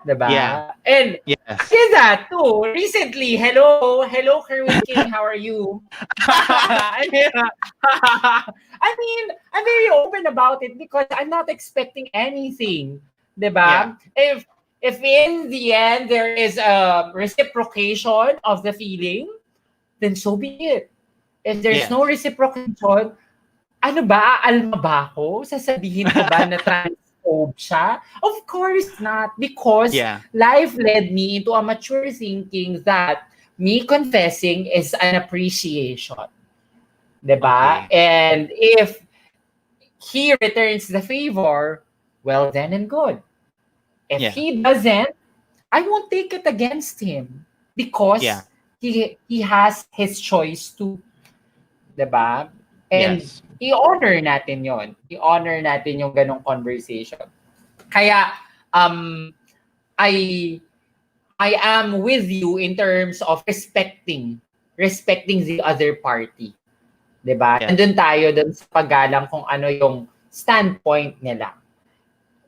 Diba? Yeah. And I Yes. did that too. Recently, hello, Kerwin King, how are you? I mean, I'm very open about it because I'm not expecting anything. Yeah. Diba? If in the end there is a reciprocation of the feeling, then so be it. If there's no Yes. reciprocation, ano ba, aalma ba ako? Sasabihin ko ba na transphobe siya? Of course not, because Yeah. life led me into a mature thinking that me confessing is an appreciation. Diba? Okay. And if he returns the favor, well then and good. If Yeah. he doesn't, I won't take it against him Yeah. because he has his choice to, 'di ba? And Yes. i-honor natin 'yon. I-honor natin yung ganong conversation. Kaya I I am with you in terms of respecting the other party. 'Di ba? Yes. Nandun tayo dun sa paggalang kung ano yung standpoint nila.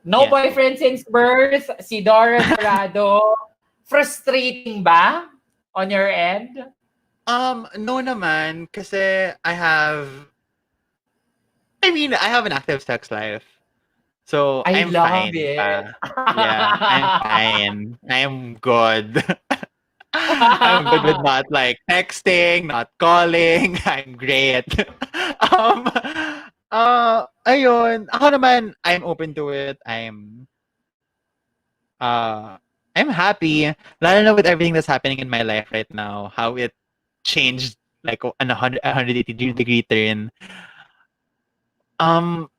No Yes. boyfriend since birth, si Dora Dorado. Frustrating ba on your end? No naman kasi I have an active sex life. So I I'm love fine it. pa. Yeah, I'm fine. I'm good. I'm good with not like texting, not calling. I'm great. um ayun, ako naman I'm open to it. Uh I'm happy. Lalo na with everything that's happening in my life right now, how it changed like an 180-degree turn. Um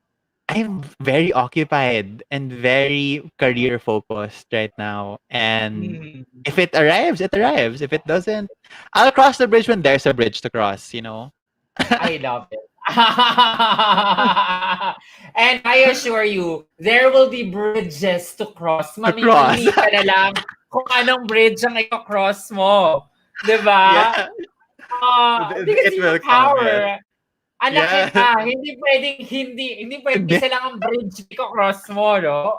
I'm very occupied and very career focused right now. And Mm, if it arrives, it arrives. If it doesn't, I'll cross the bridge when there's a bridge to cross, you know? I love it. And I assure you, there will be bridges to cross. To cross. Mamimili ka na lang kung anong bridge ang i-cross mo. Yeah. 'Di ba? Because It you will have come, yes. power. Anak Yes. kita, hindi pwedeng Hindi. isa lang ang bridge i-cross mo, no?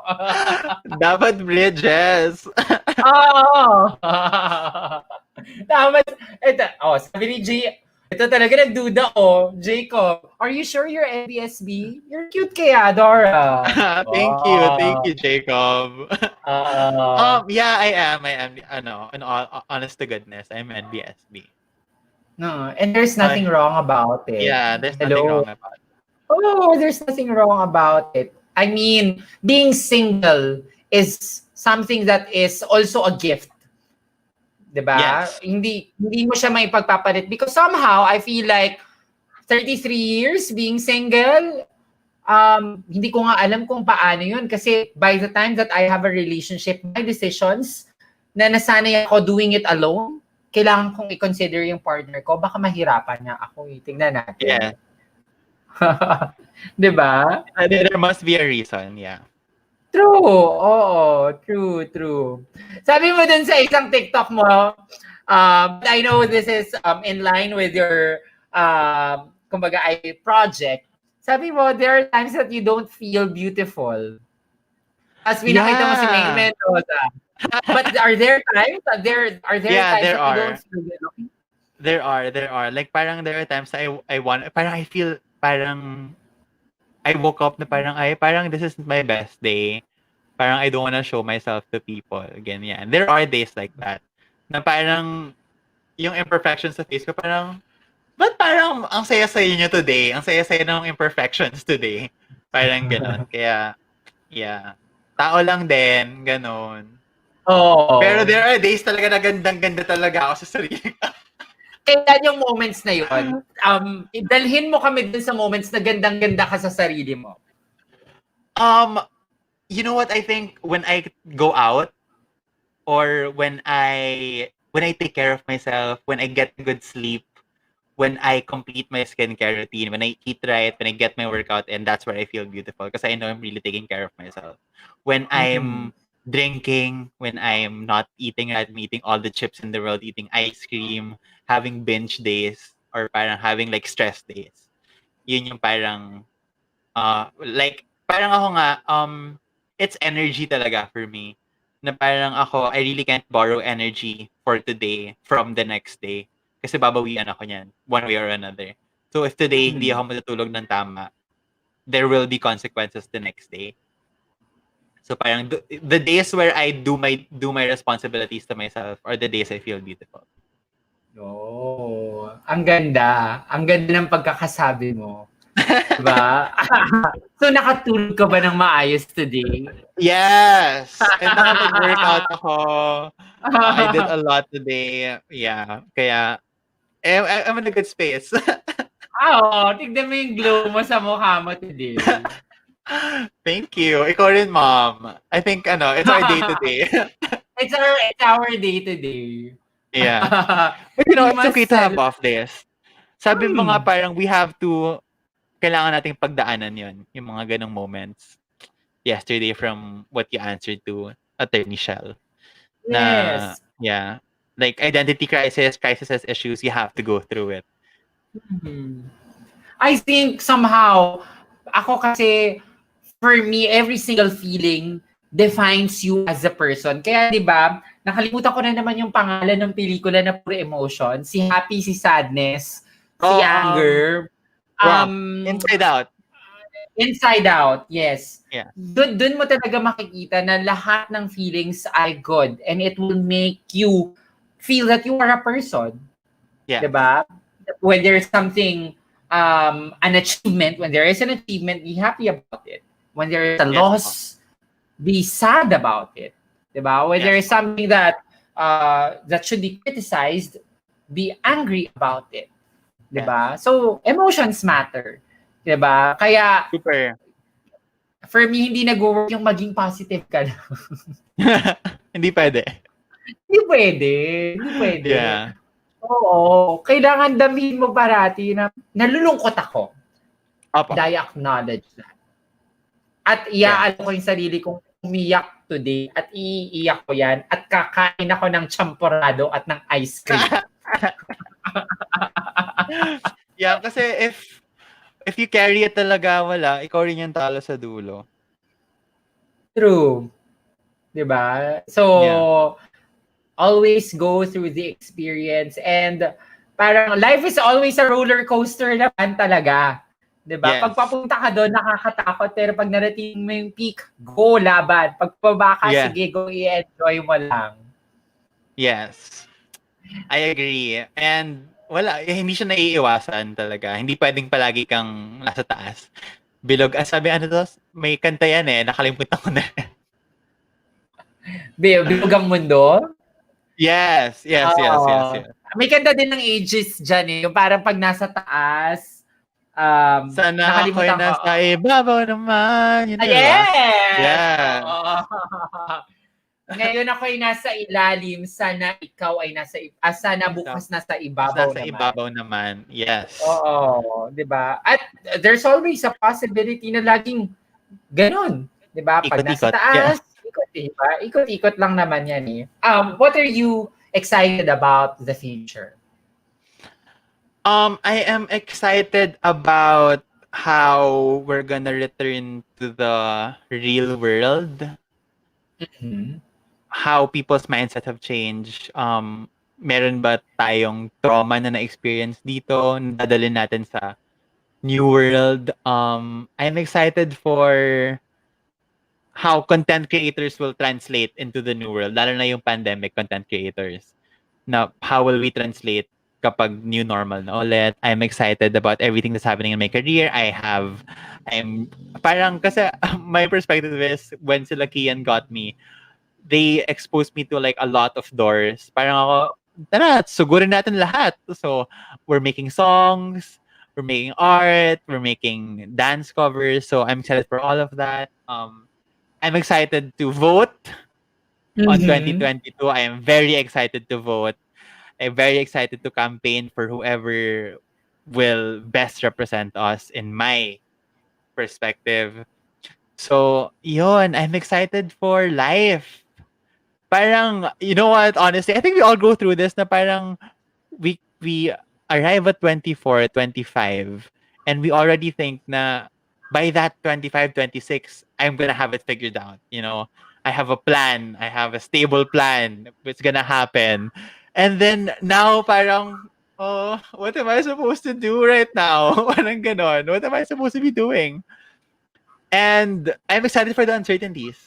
Dapat bridges. Oo. Tama. Ito, sabi ni Jay, ito talaga nagduda, Jacob, are you sure you're NBSB? You're cute kaya, Dora. Thank you. Thank Oh. you, Jacob. Yeah, I am. In all honest to goodness, I'm NBSB. No, and there's Uh, nothing wrong about it. yeah, there's nothing Hello? wrong about it. Oh, there's nothing wrong about it. I mean, being single is something that is also a gift. 'Di ba? Yes. Hindi mo siya maipagpapalit because somehow I feel like 33 years being single, hindi ko nga alam kung paano yun kasi by the time that I have a relationship, my decisions na nasanay ako doing it alone, kailangan kong i-consider yung partner ko, baka mahirapan niya ako. Tingnan natin. Yeah. 'Di ba? There must be a reason, yeah. True. Oo, true. Sabi mo dun sa isang TikTok mo, but I know this is in line with your kumbaga project. Sabi mo, there are times that you don't feel beautiful. As pinakita mo si May Yeah. Mendoza. But are there times Yeah, that there you don't are. feel beautiful? There are. Like parang there are times I want parang I feel parang I woke up na parang this is my best day. Parang I don't wanna show myself to people. Ganyan. There are days like that. Na parang yung imperfections sa face ko parang ba't parang ang saya-saya niyo today? Ang saya-saya ng imperfections today. Parang gano'n. Kaya, yeah. Tao lang din, gano'n. Pero Oo. there are days talaga na gandang-ganda talaga ako sa sarili ko. Kailan yung moments na yun? Dalhin mo kami dun sa moments na gandang-ganda ka sa sarili mo. You know what? I think when I go out or when I take care of myself, when I get good sleep, when I complete my skincare routine, when I eat right, when I get my workout in, that's where I feel beautiful because I know I'm really taking care of myself. When I'm drinking, when I'm not eating right, I'm eating all the chips in the world, eating ice cream, having binge days, or parang having like stress days. Yun yung parang, like, parang ako nga, it's energy talaga for me. Na parang ako, I really can't borrow energy for today from the next day. Kasi babawian ako niyan, one way or another. So if today hindi ako matutulog ng tama, there will be consequences the next day. So parang the days where I do my responsibilities to myself are the days I feel beautiful. Oh, ang ganda. Ang ganda ng pagkakasabi mo. Diba? So nakatulog ka ba ng maayos today? Yes! And nakapag-workout ako. I did a lot today. Yeah. Kaya, I'm in a good space. Oo, tignan mo yung glow mo sa mukha mo today. Thank you. Ikaw rin, Mom. I think, it's our day today. It's our day today. Yeah. But it's okay to have off days. Sabi mo nga Hmm. parang kailangan nating pagdaanan yon, yung mga ganong moments. Yesterday from what you answered to Attorney Shell. Na, Yes. yeah. Like identity crisis issues, you have to go through it. I think somehow, ako kasi, for me, every single feeling defines you as a person. Kaya, di ba, nakalimutan ko na naman yung pangalan ng pelikula na puro emotion. Si happy, si sadness, si anger. Inside Out. Inside Out, yes. Yeah. Doon mo talaga makikita na lahat ng feelings are good and it will make you feel that you are a person. Yeah. Diba? When there's something, an achievement, when there is an achievement, be happy about it. When there is a loss, be sad about it. Diba? When there is something that should be criticized, be angry about it. Diba? So, emotions matter. Diba? Kaya, super. For me, hindi nag-work yung maging positive ka na. Hindi pwede. Hindi pwede. Yeah. Oo. Kailangan damhin mo parati na nalulungkot ako. Opo. I acknowledge that. At iaalok ko yung sarili kong umiyak today at iiyak ko yan at kakain ako ng champorado at ng ice cream. Yeah, kasi if you carry it talaga, wala, ikaw rin yung talo sa dulo. True. Diba? So, always go through the experience and parang life is always a roller coaster naman talaga. Diba? Yes. Pag papunta ka doon, nakakatakot. Pero pag narating mo yung peak, go laban. Pag pababa ka, sige, go i-enjoy mo lang. Yes. I agree. And wala, hindi siya naiiwasan talaga. Hindi pwedeng palagi kang nasa taas. Bilog, sabi may kanta yan nakalimutan ko na. Bilog ang mundo? Yes. May kanta din ng Aegis dyan yung parang pag nasa taas, sana ako'y nasa ibabaw naman. Yes! Yeah. Ngayon ako'y nasa ilalim, sana ikaw ay sana bukas nasa ibabaw naman. Nasa ibabaw naman, yes. Oo, di ba? At there's always a possibility na laging ganun, di ba? Pag nasa taas, ikot-ikot lang naman yan What are you excited about the future? I am excited about how we're gonna return to the real world. How people's mindsets have changed. Meron ba tayong trauma na na-experience dito na dadalhin natin sa new world? I'm excited for how content creators will translate into the new world, lalo na yung pandemic content creators. Now, how will we translate kapag new normal na ulit? I'm excited about everything that's happening in my career. Kasi my perspective is when sila Kian got me, they exposed me to like a lot of doors. Parang ako, tara, sugurin natin lahat. So, we're making songs, we're making art, we're making dance covers. So, I'm excited for all of that. I'm excited to vote on 2022. I am very excited to vote. I'm very excited to campaign for whoever will best represent us in my perspective. So, yun, I'm excited for life. Parang, you know what, honestly, I think we all go through this na parang we arrive at 24, 25, and we already think na by that 25, 26, I'm gonna have it figured out, I have a plan. I have a stable plan. It's gonna happen. And then now parang, oh, what am I supposed to do right now? Parang ganon. What am I supposed to be doing? And I'm excited for the uncertainties.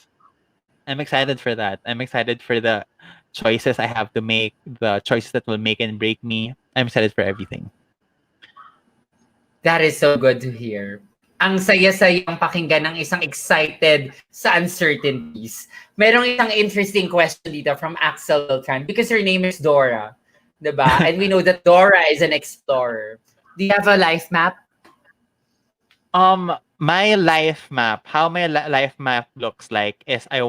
I'm excited for that. I'm excited for the choices I have to make, the choices that will make and break me. I'm excited for everything. That is so good to hear. Ang saya-sayang pakinggan ng isang excited sa uncertainties. Merong isang interesting question dito from Axel Beltran because her name is Dora. Diba? And we know that Dora is an explorer. Do you have a life map? My life map, how my life map looks like is I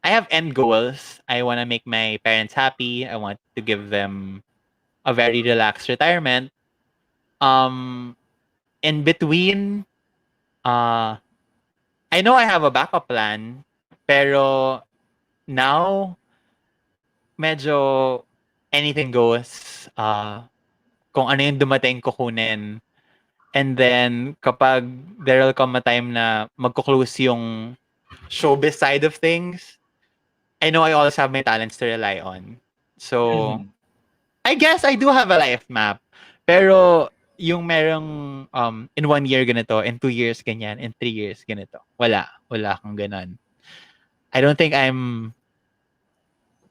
have end goals. I wanna make my parents happy. I want to give them a very relaxed retirement. Um, in between, uh, I know I have a backup plan, pero now, medyo anything goes. Kung ano yung dumating, kukunin. And then, kapag there will come a time na magko-close yung showbiz side of things, I know I always have my talents to rely on. So, I guess I do have a life map. Pero, yung merong in 1 year ganito, in 2 years ganyan, in 3 years ganito. Wala akong ganon. I don't think I'm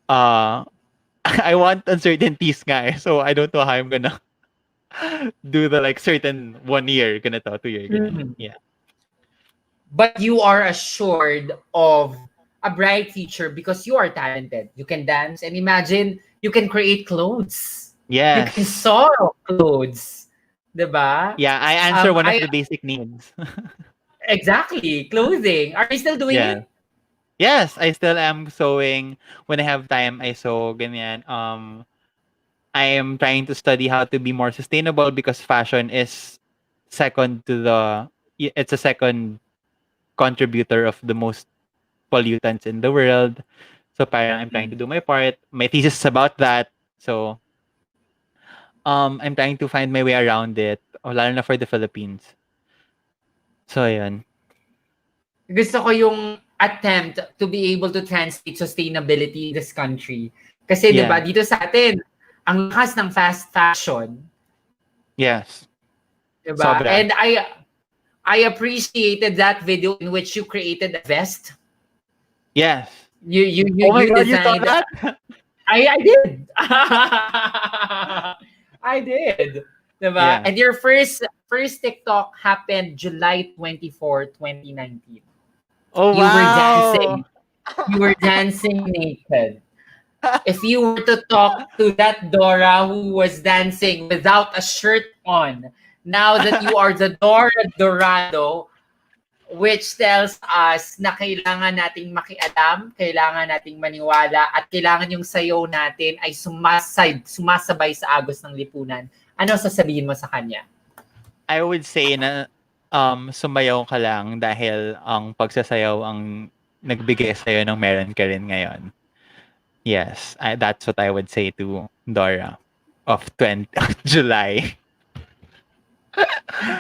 I want uncertainties nga eh. So I don't know how I'm gonna do the like certain 1 year ganito, 2 year ganyan. Yeah. But you are assured of a bright future because you are talented. You can dance and imagine you can create clothes. You can Yes. sew clothes. Diba? Yeah, I answer one of the basic needs. Exactly. Clothing. Are you still doing it? Yes, I still am sewing. When I have time, I sew ganyan. I am trying to study how to be more sustainable because fashion is it's a second contributor of the most pollutants in the world. So parang I'm trying to do my part. My thesis is about that. So I'm trying to find my way around it. Lalo na for the Philippines. So yun. Gusto ko yung attempt to be able to translate sustainability in this country. Kasi Yeah. diba, dito sa atin, ang lakas ng fast fashion. Yes. Diba? Sobra. And I appreciated that video in which you created a vest. Yes. You Oh my God, you saw designed that? I did. I did. Diba? Yeah. And your first TikTok happened July 24, 2019. Oh, You were wow. dancing. You were dancing naked. If you were to talk to that Dora who was dancing without a shirt on, now that you are the Dora Dorado, which tells us na kailangan nating makialam, kailangan nating maniwala, at kailangan yung sayaw natin ay sumasabay sa agos ng lipunan. Ano sasabihin mo sa kanya? I would say na sumayaw ka lang dahil ang pagsasayaw ang nagbigay sa'yo ng meron ka rin ngayon. Yes, that's what I would say to Dora of July.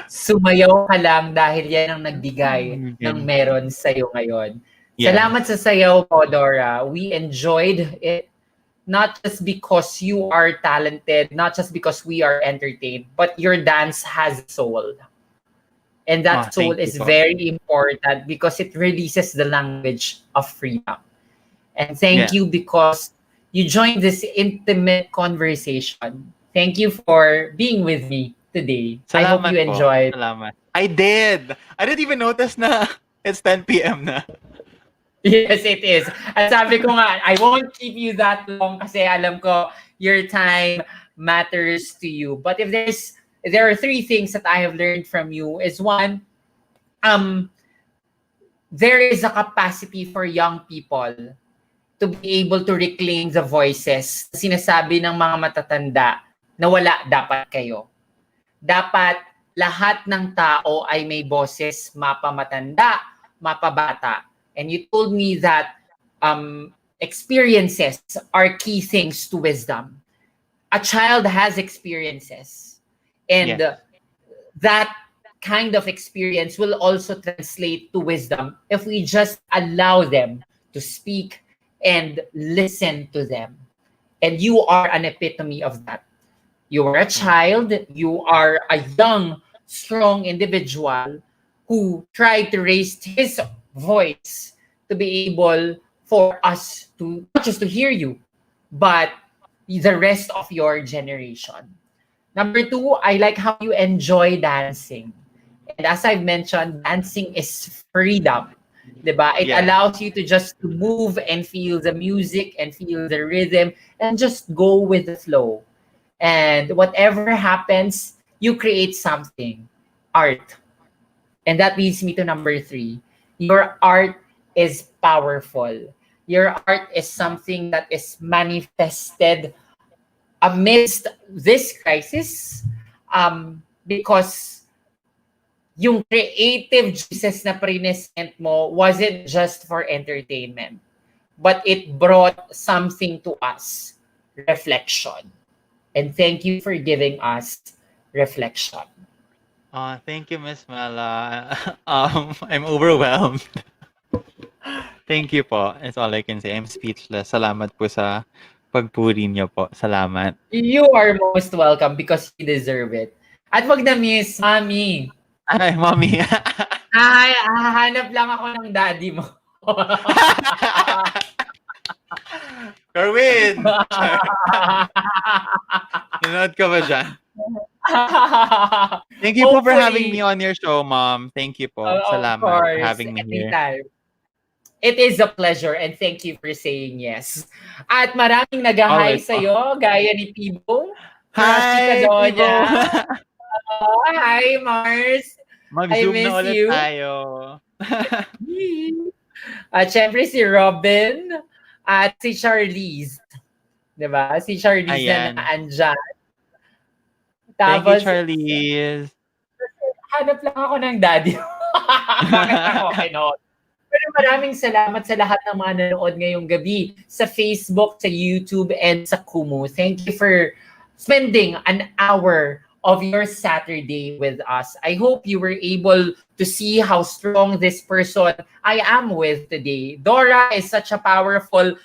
Sumayaw ka lang dahil yan ang nagbigay ng meron sa'yo ngayon. Yes. Salamat sa sayaw mo, Dora. We enjoyed it. Not just because you are talented, not just because we are entertained, but your dance has soul. And that soul is very important because it releases the language of freedom. And thank you because you joined this intimate conversation. Thank you for being with me today. Salamat I hope you enjoyed. Salamat. I did. I didn't even notice na it's 10 p.m. na. Yes, it is. At sabi ko nga, I won't keep you that long kasi alam ko your time matters to you. But if there are 3 things that I have learned from you is one, there is a capacity for young people to be able to reclaim the voices na sinasabi ng mga matatanda na wala dapat kayo. Dapat lahat ng tao ay may boses, mapamatanda, mapabata. And you told me that experiences are key things to wisdom. A child has experiences. And that kind of experience will also translate to wisdom if we just allow them to speak and listen to them. And you are an epitome of that. You are a child, you are a young, strong individual who tried to raise his voice to be able for us to not just to hear you, but the rest of your generation. Number two, I like how you enjoy dancing. And as I've mentioned, dancing is freedom. Diba? It Yeah. allows you to just to move and feel the music and feel the rhythm and just go with the flow. And whatever happens, you create something. Art. And that leads me to number three. Your art is powerful. Your art is something that is manifested amidst this crisis, because yung creative juices na present mo wasn't just for entertainment, but it brought something to us, reflection. And thank you for giving us reflection. Thank you, Miss Mela. I'm overwhelmed. Thank you po. That's all I can say. I'm speechless. Salamat po sa pagpuri niyo po. Salamat. You are most welcome because you deserve it. At wag na miss, Mami. Ay, mommy. Ay, hahanap lang ako ng daddy mo. Kerwin! Nanood ka ba dyan? Thank you po for having me on your show, Mom. Thank you po. Salamat for having me here. Anytime. It is a pleasure and thank you for saying yes. At maraming nag-hi Always. sa'yo, gaya ni Pibo. Hi, Pibo! Hi, Mars. Mag-zoom I miss na ulit you. tayo. At syempre si Robin at si Charlize. Diba? Si Charlize Ayan. na andyan. Thank you, Charlize. Hanap lang ako ng daddy. Bakit ako kinood? Pero maraming salamat sa lahat ng mga nanood ngayong gabi sa Facebook, sa YouTube, and sa Kumu. Thank you for spending an hour of your Saturday with us. I hope you were able to see how strong this person I am with today. Dora is such a powerful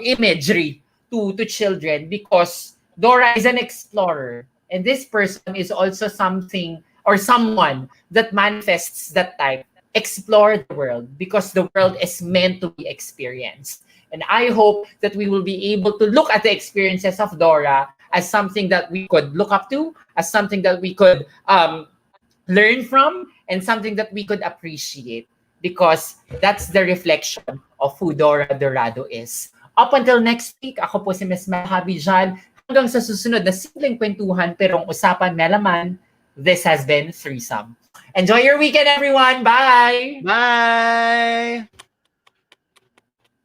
imagery to children because Dora is an explorer. And this person is also something or someone that manifests that type. Explore the world because the world is meant to be experienced. And I hope that we will be able to look at the experiences of Dora as something that we could look up to, as something that we could learn from, and something that we could appreciate because that's the reflection of who Dora Dorado is. Up until next week, ako po si Ms. Mela dyan. Hanggang sa susunod na simpleng kwentuhan pero ang usapan Melaman, this has been Threesome. Enjoy your weekend, everyone. Bye! Bye!